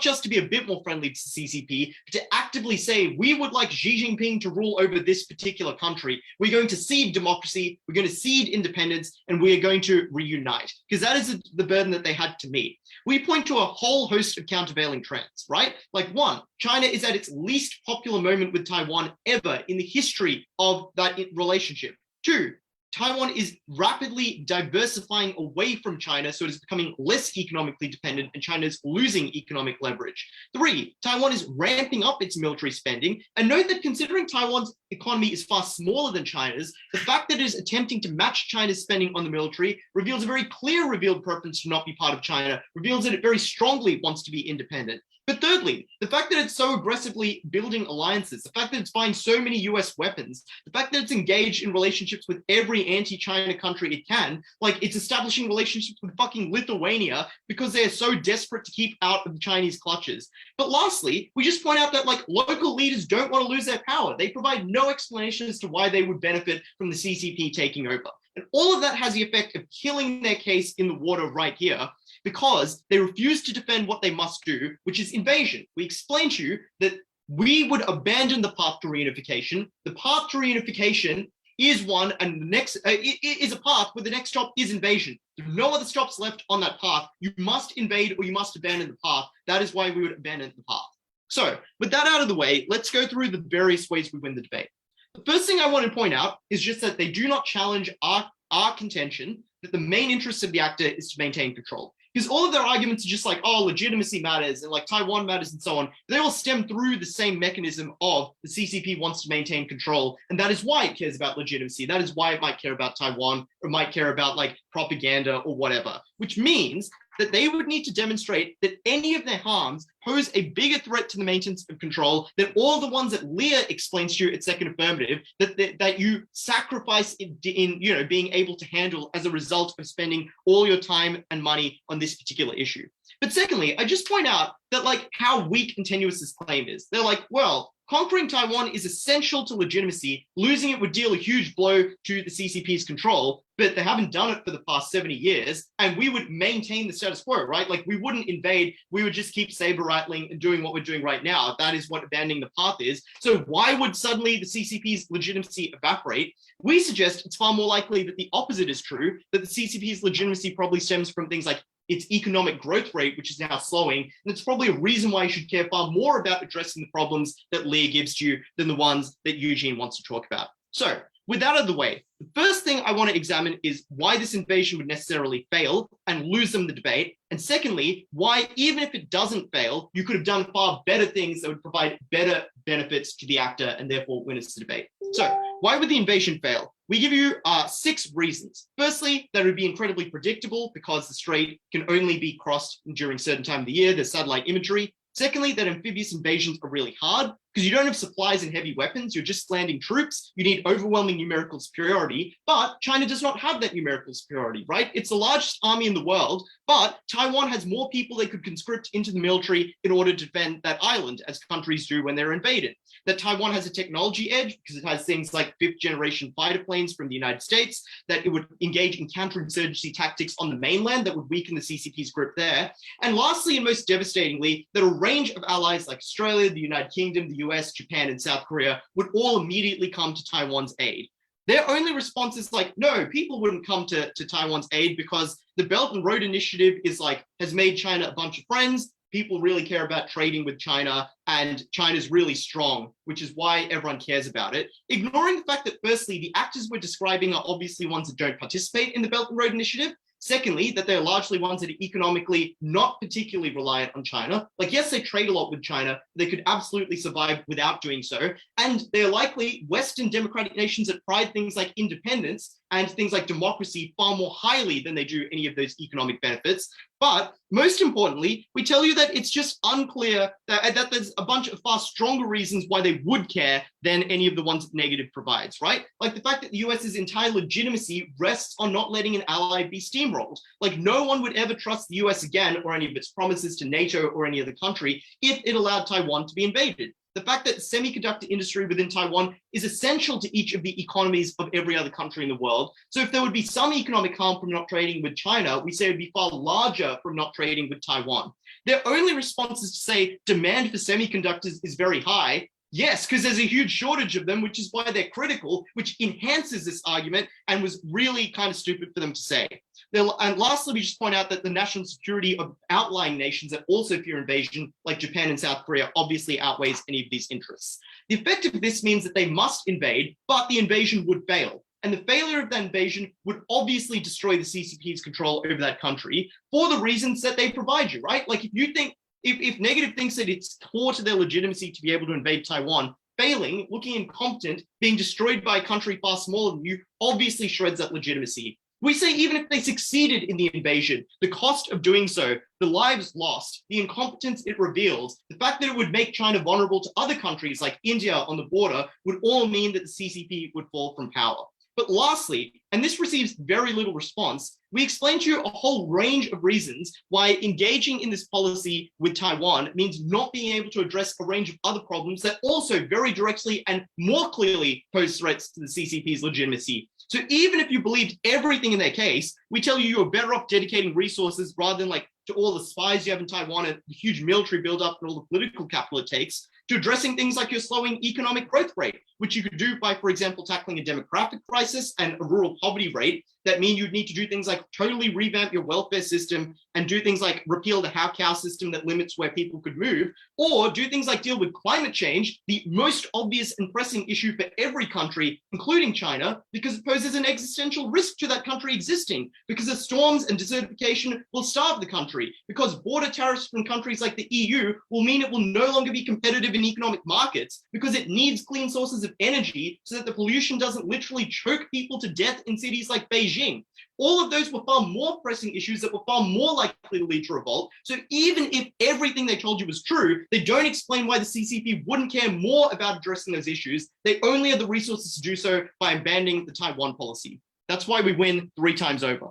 just to be a bit more friendly to CCP, but to actively say, we would like Xi Jinping to rule over this particular country. We're going to cede democracy, we're going to cede independence, and we are going to reunite, because that is the burden that they had to meet. We point to a whole host of countervailing trends, right? Like one, China is at its least popular moment with Taiwan ever in the history of that relationship. Two, Taiwan is rapidly diversifying away from China, so it is becoming less economically dependent, and China is losing economic leverage. Three, Taiwan is ramping up its military spending. And note that considering Taiwan's economy is far smaller than China's, the fact that it is attempting to match China's spending on the military reveals a very clear revealed preference to not be part of China, reveals that it very strongly wants to be independent. But thirdly, the fact that it's so aggressively building alliances, the fact that it's buying so many US weapons, the fact that it's engaged in relationships with every anti-China country it can, like it's establishing relationships with fucking Lithuania because they're so desperate to keep out of the Chinese clutches. But lastly, we just point out that like local leaders don't want to lose their power. They provide no explanation as to why they would benefit from the CCP taking over. And all of that has the effect of killing their case in the water right here, because they refuse to defend what they must do, which is invasion. We explained to you that we would abandon the path to reunification. The path to reunification is one, and the next is a path where the next stop is invasion. There are no other stops left on that path. You must invade or you must abandon the path. That is why we would abandon the path. So with that out of the way, let's go through the various ways we win the debate. The first thing I want to point out is just that they do not challenge our contention that the main interest of the actor is to maintain control. Because all of their arguments are just like, oh, legitimacy matters and like Taiwan matters and so on. They all stem through the same mechanism of the CCP wants to maintain control. And that is why it cares about legitimacy. That is why it might care about Taiwan or might care about like propaganda or whatever, which means that they would need to demonstrate that any of their harms pose a bigger threat to the maintenance of control than all the ones that Leah explains to you at second affirmative that you sacrifice in being able to handle as a result of spending all your time and money on this particular issue. But secondly, I just point out that like how weak and tenuous this claim is. They're like, well, conquering Taiwan is essential to legitimacy. Losing it would deal a huge blow to the CCP's control, but they haven't done it for the past 70 years, and we would maintain the status quo, right? Like we wouldn't invade, we would just keep saber rattling and doing what we're doing right now. That is what abandoning the path is. So why would suddenly the CCP's legitimacy evaporate? We suggest it's far more likely that the opposite is true, that the CCP's legitimacy probably stems from things like its economic growth rate, which is now slowing. And it's probably a reason why you should care far more about addressing the problems that Leah gives to you than the ones that Eugene wants to talk about. So with that out of the way, the first thing I want to examine is why this invasion would necessarily fail and lose them the debate. And secondly, why even if it doesn't fail, you could have done far better things that would provide better benefits to the actor and therefore win us the debate. So why would the invasion fail? We give you 6 reasons. Firstly, that it would be incredibly predictable because the strait can only be crossed during a certain time of the year. There's satellite imagery. Secondly, that amphibious invasions are really hard because you don't have supplies and heavy weapons. You're just landing troops. You need overwhelming numerical superiority, but China does not have that numerical superiority, right? It's the largest army in the world, but Taiwan has more people they could conscript into the military in order to defend that island, as countries do when they're invaded. That Taiwan has a technology edge because it has things like 5th generation fighter planes from the United States, that it would engage in counterinsurgency tactics on the mainland that would weaken the CCP's grip there. And lastly, and most devastatingly, that a range of allies like Australia, the United Kingdom, the US, Japan, and South Korea would all immediately come to Taiwan's aid. Their only response is like, no, people wouldn't come to Taiwan's aid because the Belt and Road Initiative is like, has made China a bunch of friends. People really care about trading with China, and China's really strong, which is why everyone cares about it. Ignoring the fact that firstly, the actors we're describing are obviously ones that don't participate in the Belt and Road Initiative. Secondly, that they're largely ones that are economically not particularly reliant on China. Like, yes, they trade a lot with China. They could absolutely survive without doing so. And they're likely Western democratic nations that pride things like independence and things like democracy far more highly than they do any of those economic benefits. But most importantly, we tell you that it's just unclear that there's a bunch of far stronger reasons why they would care than any of the ones that negative provides, right? Like the fact that the US's entire legitimacy rests on not letting an ally be steamrolled. Like no one would ever trust the US again or any of its promises to NATO or any other country if it allowed Taiwan to be invaded. The fact that the semiconductor industry within Taiwan is essential to each of the economies of every other country in the world. So if there would be some economic harm from not trading with China, we say it would be far larger from not trading with Taiwan. Their only response is to say demand for semiconductors is very high. Yes, because there's a huge shortage of them, which is why they're critical, which enhances this argument and was really kind of stupid for them to say. And lastly, we just point out that the national security of outlying nations that also fear invasion, like Japan and South Korea, obviously outweighs any of these interests. The effect of this means that they must invade, but the invasion would fail. And the failure of that invasion would obviously destroy the CCP's control over that country for the reasons that they provide you, right? Like if you think, if negative thinks that it's core to their legitimacy to be able to invade Taiwan, failing, looking incompetent, being destroyed by a country far smaller than you, obviously shreds that legitimacy. We say even if they succeeded in the invasion, the cost of doing so, the lives lost, the incompetence it reveals, the fact that it would make China vulnerable to other countries like India on the border would all mean that the CCP would fall from power. But lastly, and this receives very little response, we explain to you a whole range of reasons why engaging in this policy with Taiwan means not being able to address a range of other problems that also very directly and more clearly pose threats to the CCP's legitimacy. So even if you believed everything in their case, we tell you you're better off dedicating resources rather than like to all the spies you have in Taiwan and the huge military buildup and all the political capital it takes, to addressing things like your slowing economic growth rate, which you could do by, for example, tackling a demographic crisis and a rural poverty rate. That mean you'd need to do things like totally revamp your welfare system and do things like repeal the cow system that limits where people could move, or do things like deal with climate change, the most obvious and pressing issue for every country, including China, because it poses an existential risk to that country existing, because the storms and desertification will starve the country, because border tariffs from countries like the EU will mean it will no longer be competitive competitive in economic markets because it needs clean sources of energy so that the pollution doesn't literally choke people to death in cities like Beijing. All of those were far more pressing issues that were far more likely to lead to revolt. So even if everything they told you was true, they don't explain why the CCP wouldn't care more about addressing those issues. They only have the resources to do so by abandoning the Taiwan policy. That's why we win 3 times over.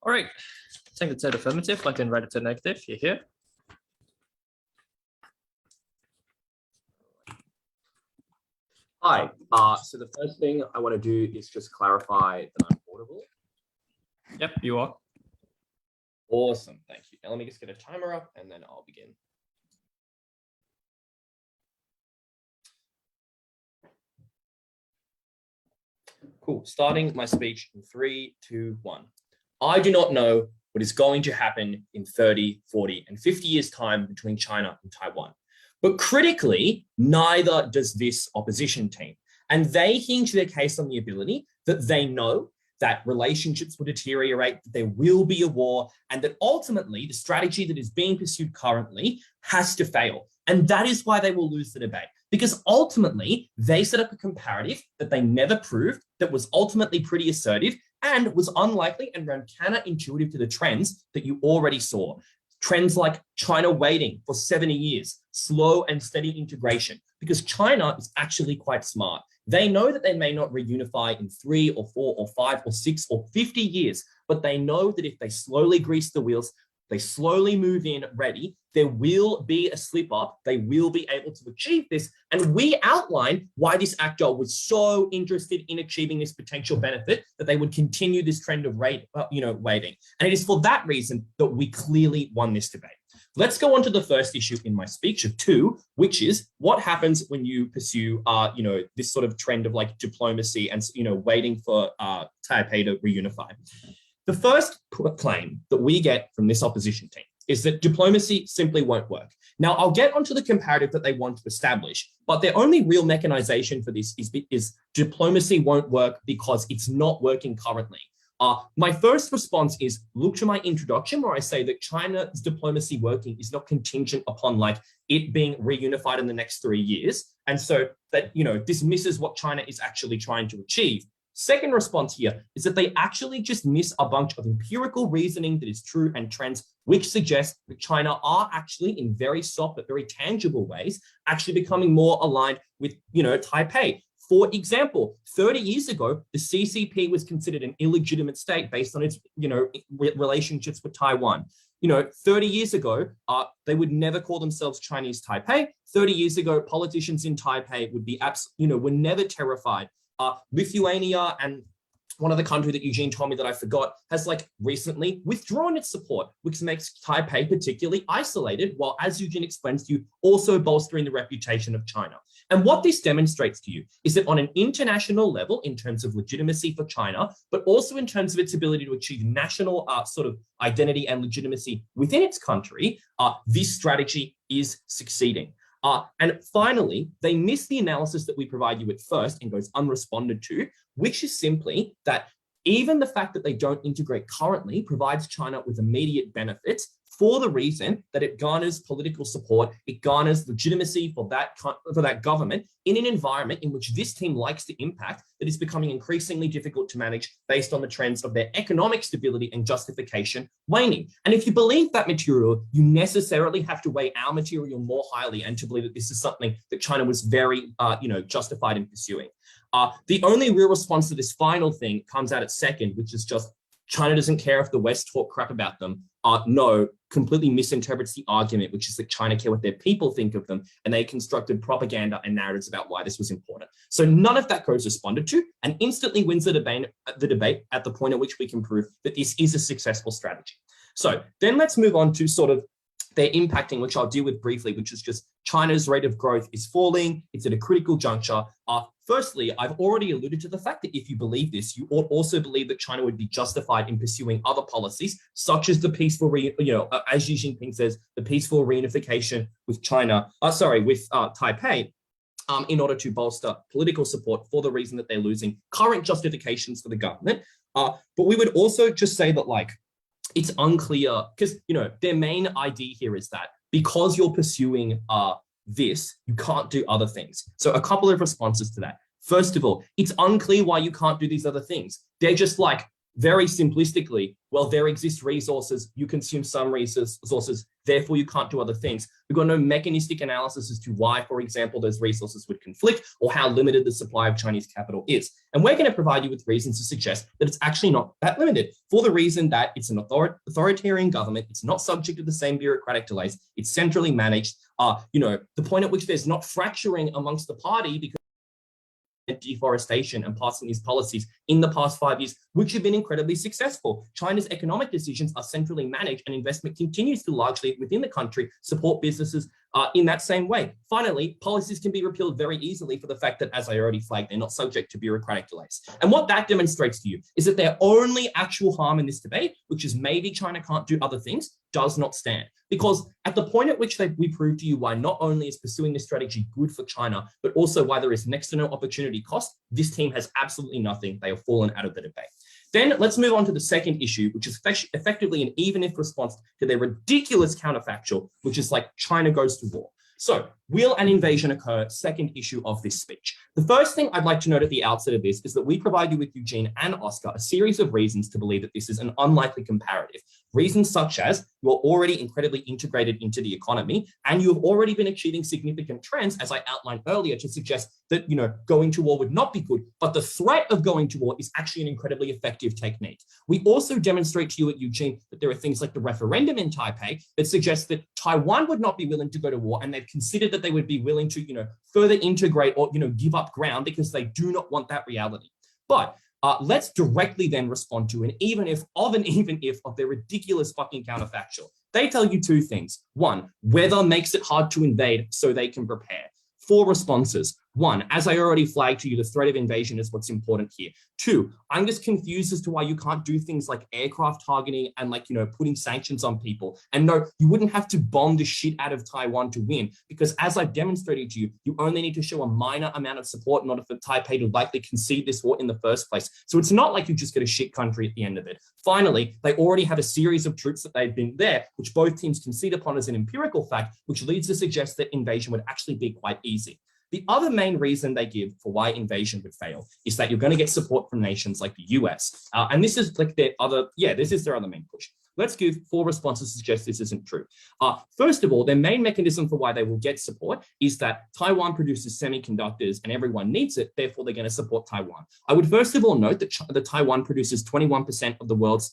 All right, I think it's an affirmative. I can write it to negative. You're here. Hi. So the first thing I want to do is just clarify that I'm audible. Yep, you are. Awesome. Thank you. Now let me just get a timer up and then I'll begin. Cool. Starting my speech in 3, 2, 1. I do not know what is going to happen in 30, 40, and 50 years' time between China and Taiwan. But critically, neither does this opposition team. And they hinge their case on the ability that they know that relationships will deteriorate, that there will be a war, and that ultimately the strategy that is being pursued currently has to fail. And that is why they will lose the debate. Because ultimately, they set up a comparative that they never proved, that was ultimately pretty assertive, and was unlikely and ran counterintuitive to the trends that you already saw. Trends like China waiting for 70 years, slow and steady integration, because China is actually quite smart. They know that they may not reunify in 3 or 4 or 5 or 6 or 50 years, but they know that if they slowly grease the wheels, they slowly move in ready, there will be a slip up, they will be able to achieve this. And we outline why this actor was so interested in achieving this potential benefit that they would continue this trend of waiting. And it is for that reason that we clearly won this debate. Let's go on to the first issue in my speech of 2, which is what happens when you pursue, this sort of trend of like diplomacy and, waiting for Taipei to reunify. The first claim that we get from this opposition team is that diplomacy simply won't work. Now, I'll get onto the comparative that they want to establish, but their only real mechanization for this is diplomacy won't work because it's not working currently. My first response is look to my introduction where I say that China's diplomacy working is not contingent upon like it being reunified in the next 3 years. And so that, this misses what China is actually trying to achieve. Second response here is that they actually just miss a bunch of empirical reasoning that is true and trends, which suggest that China are actually in very soft but very tangible ways, actually becoming more aligned with, Taipei. For example, 30 years ago, the CCP was considered an illegitimate state based on its, relationships with Taiwan. 30 years ago, they would never call themselves Chinese Taipei. 30 years ago, politicians in Taipei would be, were never terrified. Lithuania and one other country that Eugene told me that I forgot has recently withdrawn its support, which makes Taipei particularly isolated, while, as Eugene explains to you, also bolstering the reputation of China. And what this demonstrates to you is that on an international level, in terms of legitimacy for China, but also in terms of its ability to achieve national sort of identity and legitimacy within its country, this strategy is succeeding. And finally, they miss the analysis that we provide you at first and goes unresponded to, which is simply that even the fact that they don't integrate currently provides China with immediate benefits for the reason that it garners political support, it garners legitimacy for that government in an environment in which this team likes to impact that is becoming increasingly difficult to manage based on the trends of their economic stability and justification waning. And if you believe that material, you necessarily have to weigh our material more highly and to believe that this is something that China was very, justified in pursuing. The only real response to this final thing comes out at second, which is just China doesn't care if the West talk crap about them. No, completely misinterprets the argument, which is that China care what their people think of them, and they constructed propaganda and narratives about why this was important. So none of that goes responded to, and instantly wins the debate at the point at which we can prove that this is a successful strategy. So then let's move on to sort of their impacting, which I'll deal with briefly, which is just China's rate of growth is falling. It's at a critical juncture. Firstly, I've already alluded to the fact that if you believe this, you ought also believe that China would be justified in pursuing other policies, such as the peaceful, as Xi Jinping says, the peaceful reunification with Taipei, in order to bolster political support for the reason that they're losing current justifications for the government. But we would also just say that it's unclear because, their main idea here is that because you're pursuing this, you can't do other things. So a couple of responses to that. First of all, it's unclear why you can't do these other things. They're just like, very simplistically, well, there exist resources, you consume some resources, therefore you can't do other things. We've got no mechanistic analysis as to why, for example, those resources would conflict or how limited the supply of Chinese capital is. And we're going to provide you with reasons to suggest that it's actually not that limited, for the reason that it's an authoritarian government, it's not subject to the same bureaucratic delays, it's centrally managed. The point at which there's not fracturing amongst the party because deforestation and passing these policies in the past 5 years, which have been incredibly successful. China's economic decisions are centrally managed and investment continues to largely within the country support businesses in that same way. Finally, policies can be repealed very easily for the fact that, as I already flagged, they're not subject to bureaucratic delays. And what that demonstrates to you is that their only actual harm in this debate, which is maybe China can't do other things, does not stand. Because at the point at which we prove to you why not only is pursuing this strategy good for China, but also why there is next to no opportunity cost, this team has absolutely nothing. They have fallen out of the debate. Then let's move on to the second issue, which is effectively an even if response to their ridiculous counterfactual, which is like China goes to war. So will an invasion occur? Second issue of this speech. The first thing I'd like to note at the outset of this is that we provide you with Eugene and Oscar a series of reasons to believe that this is an unlikely comparative. Reasons such as you're already incredibly integrated into the economy and you have already been achieving significant trends, as I outlined earlier, to suggest that, going to war would not be good, but the threat of going to war is actually an incredibly effective technique. We also demonstrate to you at Eugene that there are things like the referendum in Taipei that suggest that Taiwan would not be willing to go to war, and they've considered that they would be willing to, further integrate or, give up ground because they do not want that reality. But let's directly then respond to an even if of their ridiculous fucking counterfactual. They tell you two things. One, weather makes it hard to invade so they can prepare. 4 responses. 1, as I already flagged to you, the threat of invasion is what's important here. 2, I'm just confused as to why you can't do things like aircraft targeting and putting sanctions on people. And no, you wouldn't have to bomb the shit out of Taiwan to win, because as I've demonstrated to you, you only need to show a minor amount of support in order for Taipei to likely concede this war in the first place. So it's not like you just get a shit country at the end of it. Finally, they already have a series of troops that they've been there, which both teams concede upon as an empirical fact, which leads to suggest that invasion would actually be quite easy. The other main reason they give for why invasion would fail is that you're going to get support from nations like the US. And this is like their other main push. Let's give 4 responses to suggest this isn't true. First of all, their main mechanism for why they will get support is that Taiwan produces semiconductors and everyone needs it, therefore they're going to support Taiwan. I would first of all note that Taiwan produces 21% of the world's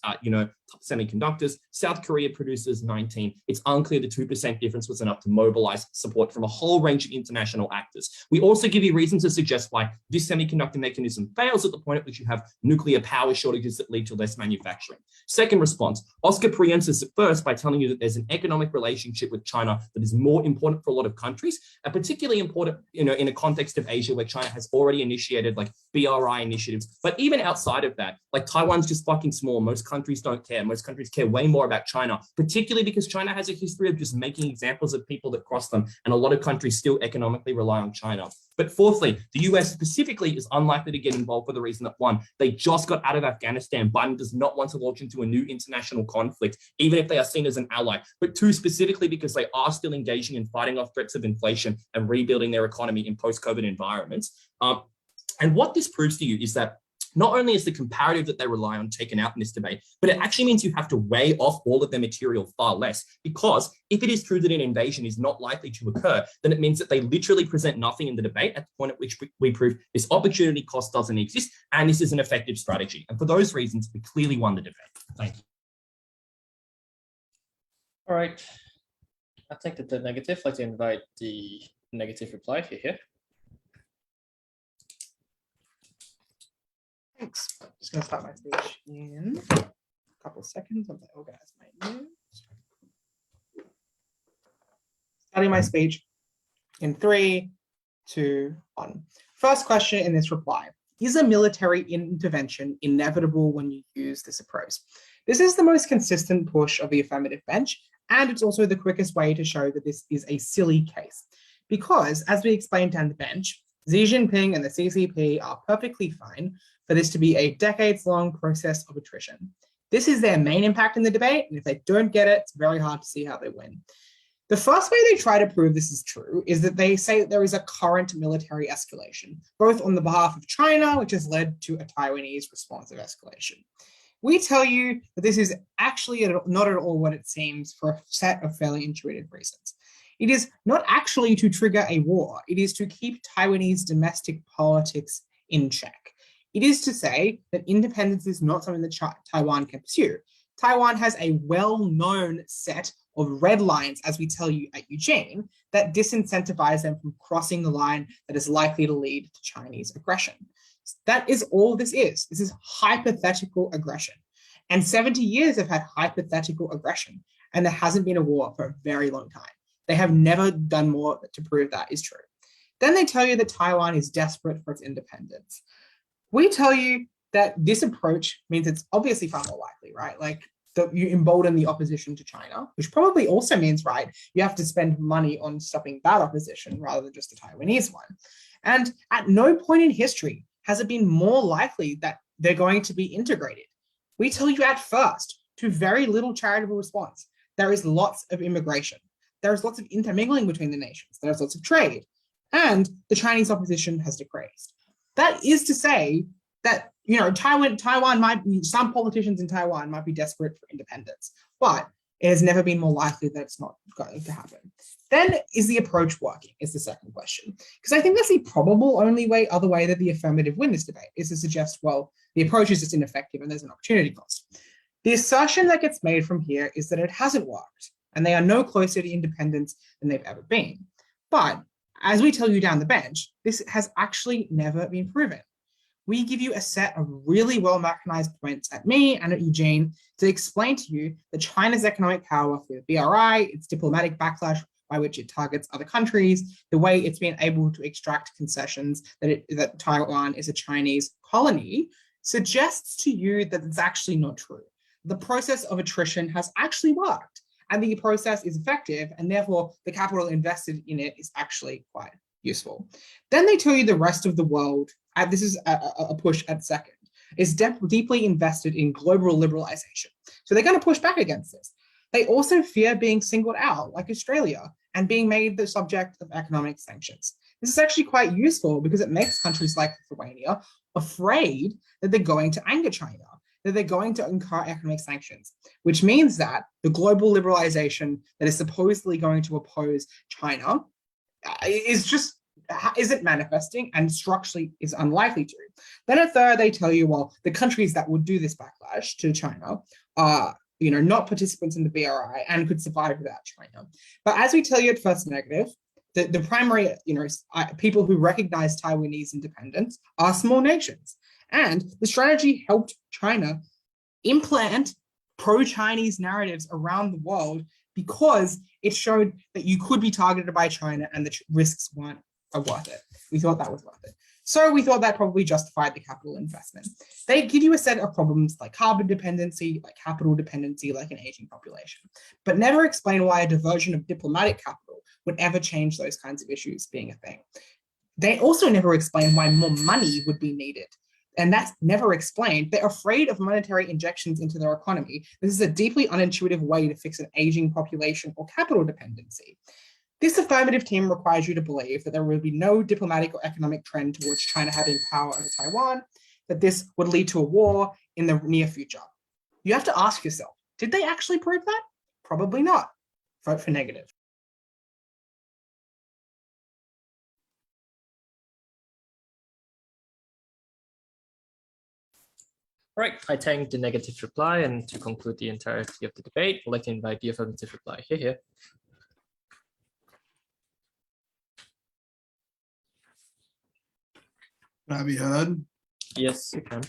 semiconductors. South Korea produces 19. It's unclear the 2% difference was enough to mobilize support from a whole range of international actors. We also give you reasons to suggest why this semiconductor mechanism fails at the point at which you have nuclear power shortages that lead to less manufacturing. Second response, Oscar preempts this at first by telling you that there's an economic relationship with China that is more important for a lot of countries, and particularly important, in a context of Asia where China has already initiated like BRI initiatives. But even outside of that, like Taiwan's just fucking small. Most countries don't care. Most countries care way more about China, particularly because China has a history of just making examples of people that cross them, and a lot of countries still economically rely on China. But fourthly, the US specifically is unlikely to get involved for the reason that 1, they just got out of Afghanistan. Biden does not want to launch into a new international conflict, even if they are seen as an ally. But 2, specifically because they are still engaging in fighting off threats of inflation and rebuilding their economy in post-COVID environments. And what this proves to you is that not only is the comparative that they rely on taken out in this debate, but it actually means you have to weigh off all of their material far less. Because if it is true that an invasion is not likely to occur, then it means that they literally present nothing in the debate at the point at which we prove this opportunity cost doesn't exist, and this is an effective strategy. And for those reasons, we clearly won the debate. Thank you. All right. I think that the negative, I'd like to invite the negative reply here. Thanks. Just going to start my speech in a couple of seconds once I organize my notes. Starting my speech in 3, 2, 1. First question in this reply. Is a military intervention inevitable when you use this approach? This is the most consistent push of the affirmative bench, and it's also the quickest way to show that this is a silly case. Because, as we explained down the bench, Xi Jinping and the CCP are perfectly fine for this to be a decades-long process of attrition. This is their main impact in the debate, and if they don't get it, it's very hard to see how they win. The first way they try to prove this is true is that they say that there is a current military escalation, both on the behalf of China, which has led to a Taiwanese responsive escalation. We tell you that this is actually not at all what it seems for a set of fairly intuitive reasons. It is not actually to trigger a war. It is to keep Taiwanese domestic politics in check. It is to say that independence is not something that Taiwan can pursue. Taiwan has a well-known set of red lines, as we tell you at Eugene, that disincentivize them from crossing the line that is likely to lead to Chinese aggression. That is all this is. This is hypothetical aggression. And 70 years have had hypothetical aggression, and there hasn't been a war for a very long time. They have never done more to prove that is true. Then they tell you that Taiwan is desperate for its independence. We tell you that this approach means it's obviously far more likely, right? Like you embolden the opposition to China, which probably also means, right, you have to spend money on stopping that opposition rather than just the Taiwanese one. And at no point in history has it been more likely that they're going to be integrated. We tell you at first, to very little charitable response, there is lots of immigration. There's lots of intermingling between the nations. There's lots of trade. And the Chinese opposition has decreased. That is to say that, Taiwan might be, some politicians in Taiwan might be desperate for independence, but it has never been more likely that it's not going to happen. Then is the approach working is the second question. Because I think that's the probable other way that the affirmative win this debate is to suggest, well, the approach is just ineffective and there's an opportunity cost. The assertion that gets made from here is that it hasn't worked and they are no closer to independence than they've ever been. But as we tell you down the bench, this has actually never been proven. We give you a set of really well-mechanized points at me and at Eugene to explain to you that China's economic power through the BRI, its diplomatic backlash by which it targets other countries, the way it's been able to extract concessions that Taiwan is a Chinese colony, suggests to you that it's actually not true. The process of attrition has actually worked, and the process is effective, and therefore the capital invested in it is actually quite useful. Then they tell you the rest of the world, this is a push at second, is deeply invested in global liberalization. So they're going to push back against this. They also fear being singled out, like Australia, and being made the subject of economic sanctions. This is actually quite useful because it makes countries like Lithuania afraid that they're going to anger China, that they're going to incur economic sanctions, which means that the global liberalization that is supposedly going to oppose China isn't manifesting and structurally is unlikely to. Then at third, they tell you, well, the countries that would do this backlash to China are not participants in the BRI and could survive without China. But as we tell you at first negative, the primary people who recognize Taiwanese independence are small nations. And the strategy helped China implant pro-Chinese narratives around the world because it showed that you could be targeted by China and the risks weren't worth it. We thought that was worth it. So we thought that probably justified the capital investment. They give you a set of problems like carbon dependency, like capital dependency, like an aging population, but never explain why a diversion of diplomatic capital would ever change those kinds of issues being a thing. They also never explain why more money would be needed. And that's never explained. They're afraid of monetary injections into their economy. This is a deeply unintuitive way to fix an aging population or capital dependency. This affirmative team requires you to believe that there will be no diplomatic or economic trend towards China having power over Taiwan, that this would lead to a war in the near future. You have to ask yourself, did they actually prove that? Probably not. Vote for negative. All right, I take the negative reply, and to conclude the entirety of the debate, I'd like to invite the affirmative reply. Here. Can I be heard? Yes, you can.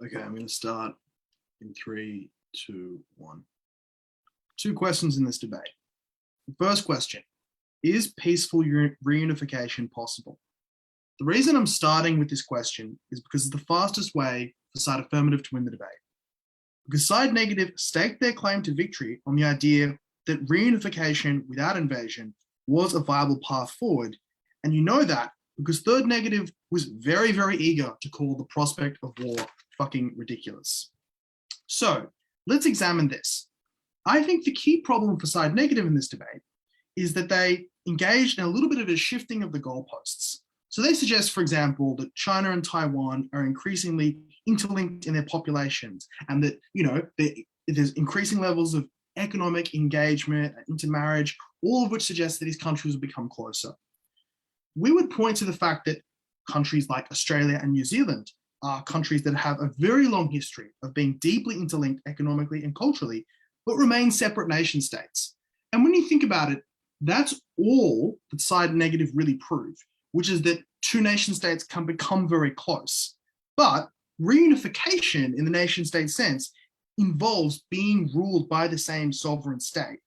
Okay, I'm going to start in 3, 2, 1. 2 questions in this debate. The first question, is peaceful reunification possible? The reason I'm starting with this question is because it's the fastest way for side affirmative to win the debate. Because side negative staked their claim to victory on the idea that reunification without invasion was a viable path forward. And you know that because third negative was very, very eager to call the prospect of war fucking ridiculous. So let's examine this. I think the key problem for side negative in this debate is that they engaged in a little bit of a shifting of the goalposts. So they suggest, for example, that China and Taiwan are increasingly interlinked in their populations and that, there's increasing levels of economic engagement and intermarriage, all of which suggests that these countries will become closer. We would point to the fact that countries like Australia and New Zealand are countries that have a very long history of being deeply interlinked economically and culturally, but remain separate nation states. And when you think about it, that's all that side negative really prove, which is that two nation states can become very close. But reunification in the nation state sense involves being ruled by the same sovereign state.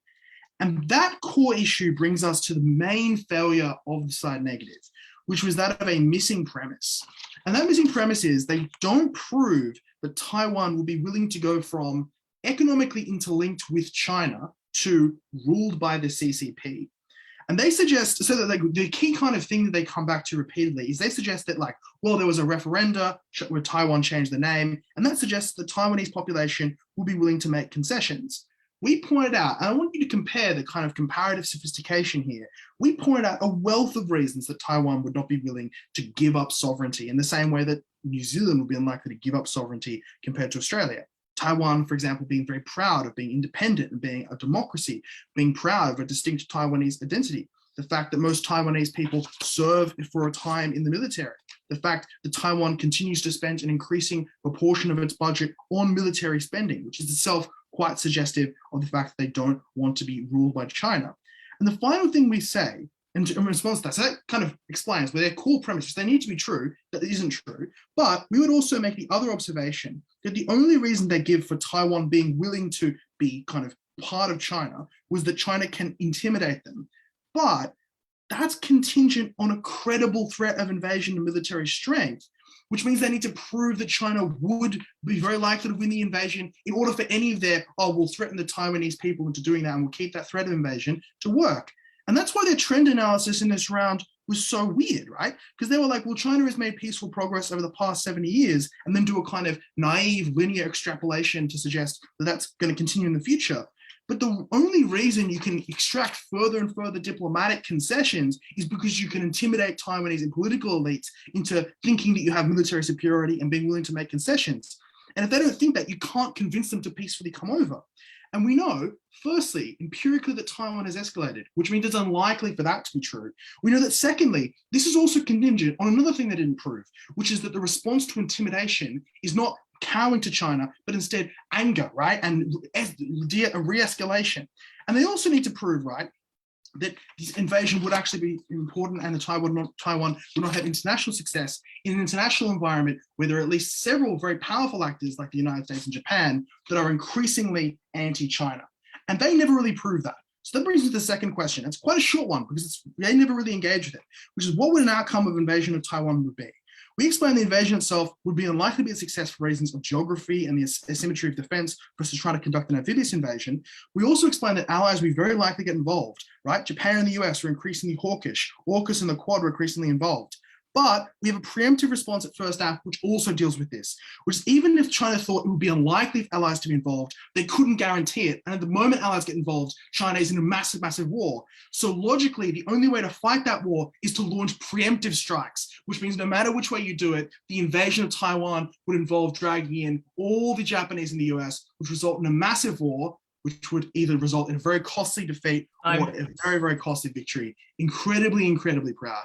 And that core issue brings us to the main failure of the side negative, which was that of a missing premise. And that missing premise is they don't prove that Taiwan will be willing to go from economically interlinked with China to ruled by the CCP. And they suggest, so that the key kind of thing that they come back to repeatedly is they suggest that there was a referenda where Taiwan changed the name, and that suggests the Taiwanese population will be willing to make concessions. We pointed out, and I want you to compare the kind of comparative sophistication here. We pointed out a wealth of reasons that Taiwan would not be willing to give up sovereignty in the same way that New Zealand would be unlikely to give up sovereignty compared to Australia. Taiwan, for example, being very proud of being independent and being a democracy, being proud of a distinct Taiwanese identity. The fact that most Taiwanese people serve for a time in the military. The fact that Taiwan continues to spend an increasing proportion of its budget on military spending, which is itself quite suggestive of the fact that they don't want to be ruled by China. And the final thing we say, in response to that, so that kind of explains where their core premises, they need to be true, that isn't true. But we would also make the other observation that the only reason they give for Taiwan being willing to be kind of part of China was that China can intimidate them. But that's contingent on a credible threat of invasion and military strength, which means they need to prove that China would be very likely to win the invasion in order for any of their, we'll threaten the Taiwanese people into doing that and we'll keep that threat of invasion to work. And that's why their trend analysis in this round was so weird, right? Because they were like, well, China has made peaceful progress over the past 70 years, and then do a kind of naive linear extrapolation to suggest that that's going to continue in the future. But the only reason you can extract further and further diplomatic concessions is because you can intimidate Taiwanese and political elites into thinking that you have military superiority and being willing to make concessions. And if they don't think that, you can't convince them to peacefully come over. And we know, firstly, empirically, that Taiwan has escalated, which means it's unlikely for that to be true. We know that, secondly, this is also contingent on another thing they didn't prove, which is that the response to intimidation is not cowing to China, but instead anger, right? And re-escalation. And they also need to prove, right, that this invasion would actually be important and Taiwan would not have international success in an international environment where there are at least several very powerful actors like the United States and Japan that are increasingly anti-China. And they never really proved that. So that brings me to the second question. It's quite a short one because they never really engaged with it, which is what would an outcome of invasion of Taiwan would be? We explained the invasion itself would be unlikely to be a success for reasons of geography and the asymmetry of defense versus trying to conduct an amphibious invasion. We also explained that allies would very likely get involved, right? Japan and the US were increasingly hawkish. AUKUS and the Quad were increasingly involved. But we have a preemptive response at first act, which also deals with this, which is even if China thought it would be unlikely for allies to be involved, they couldn't guarantee it. And at the moment allies get involved, China is in a massive, massive war. So logically, the only way to fight that war is to launch preemptive strikes, which means no matter which way you do it, the invasion of Taiwan would involve dragging in all the Japanese and the US, which result in a massive war, which would either result in a very costly defeat or a very, very costly victory. Incredibly, incredibly proud.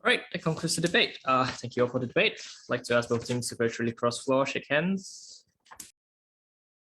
All right, that concludes the debate. Thank you all for the debate. I'd like to ask both teams to virtually cross floor, shake hands.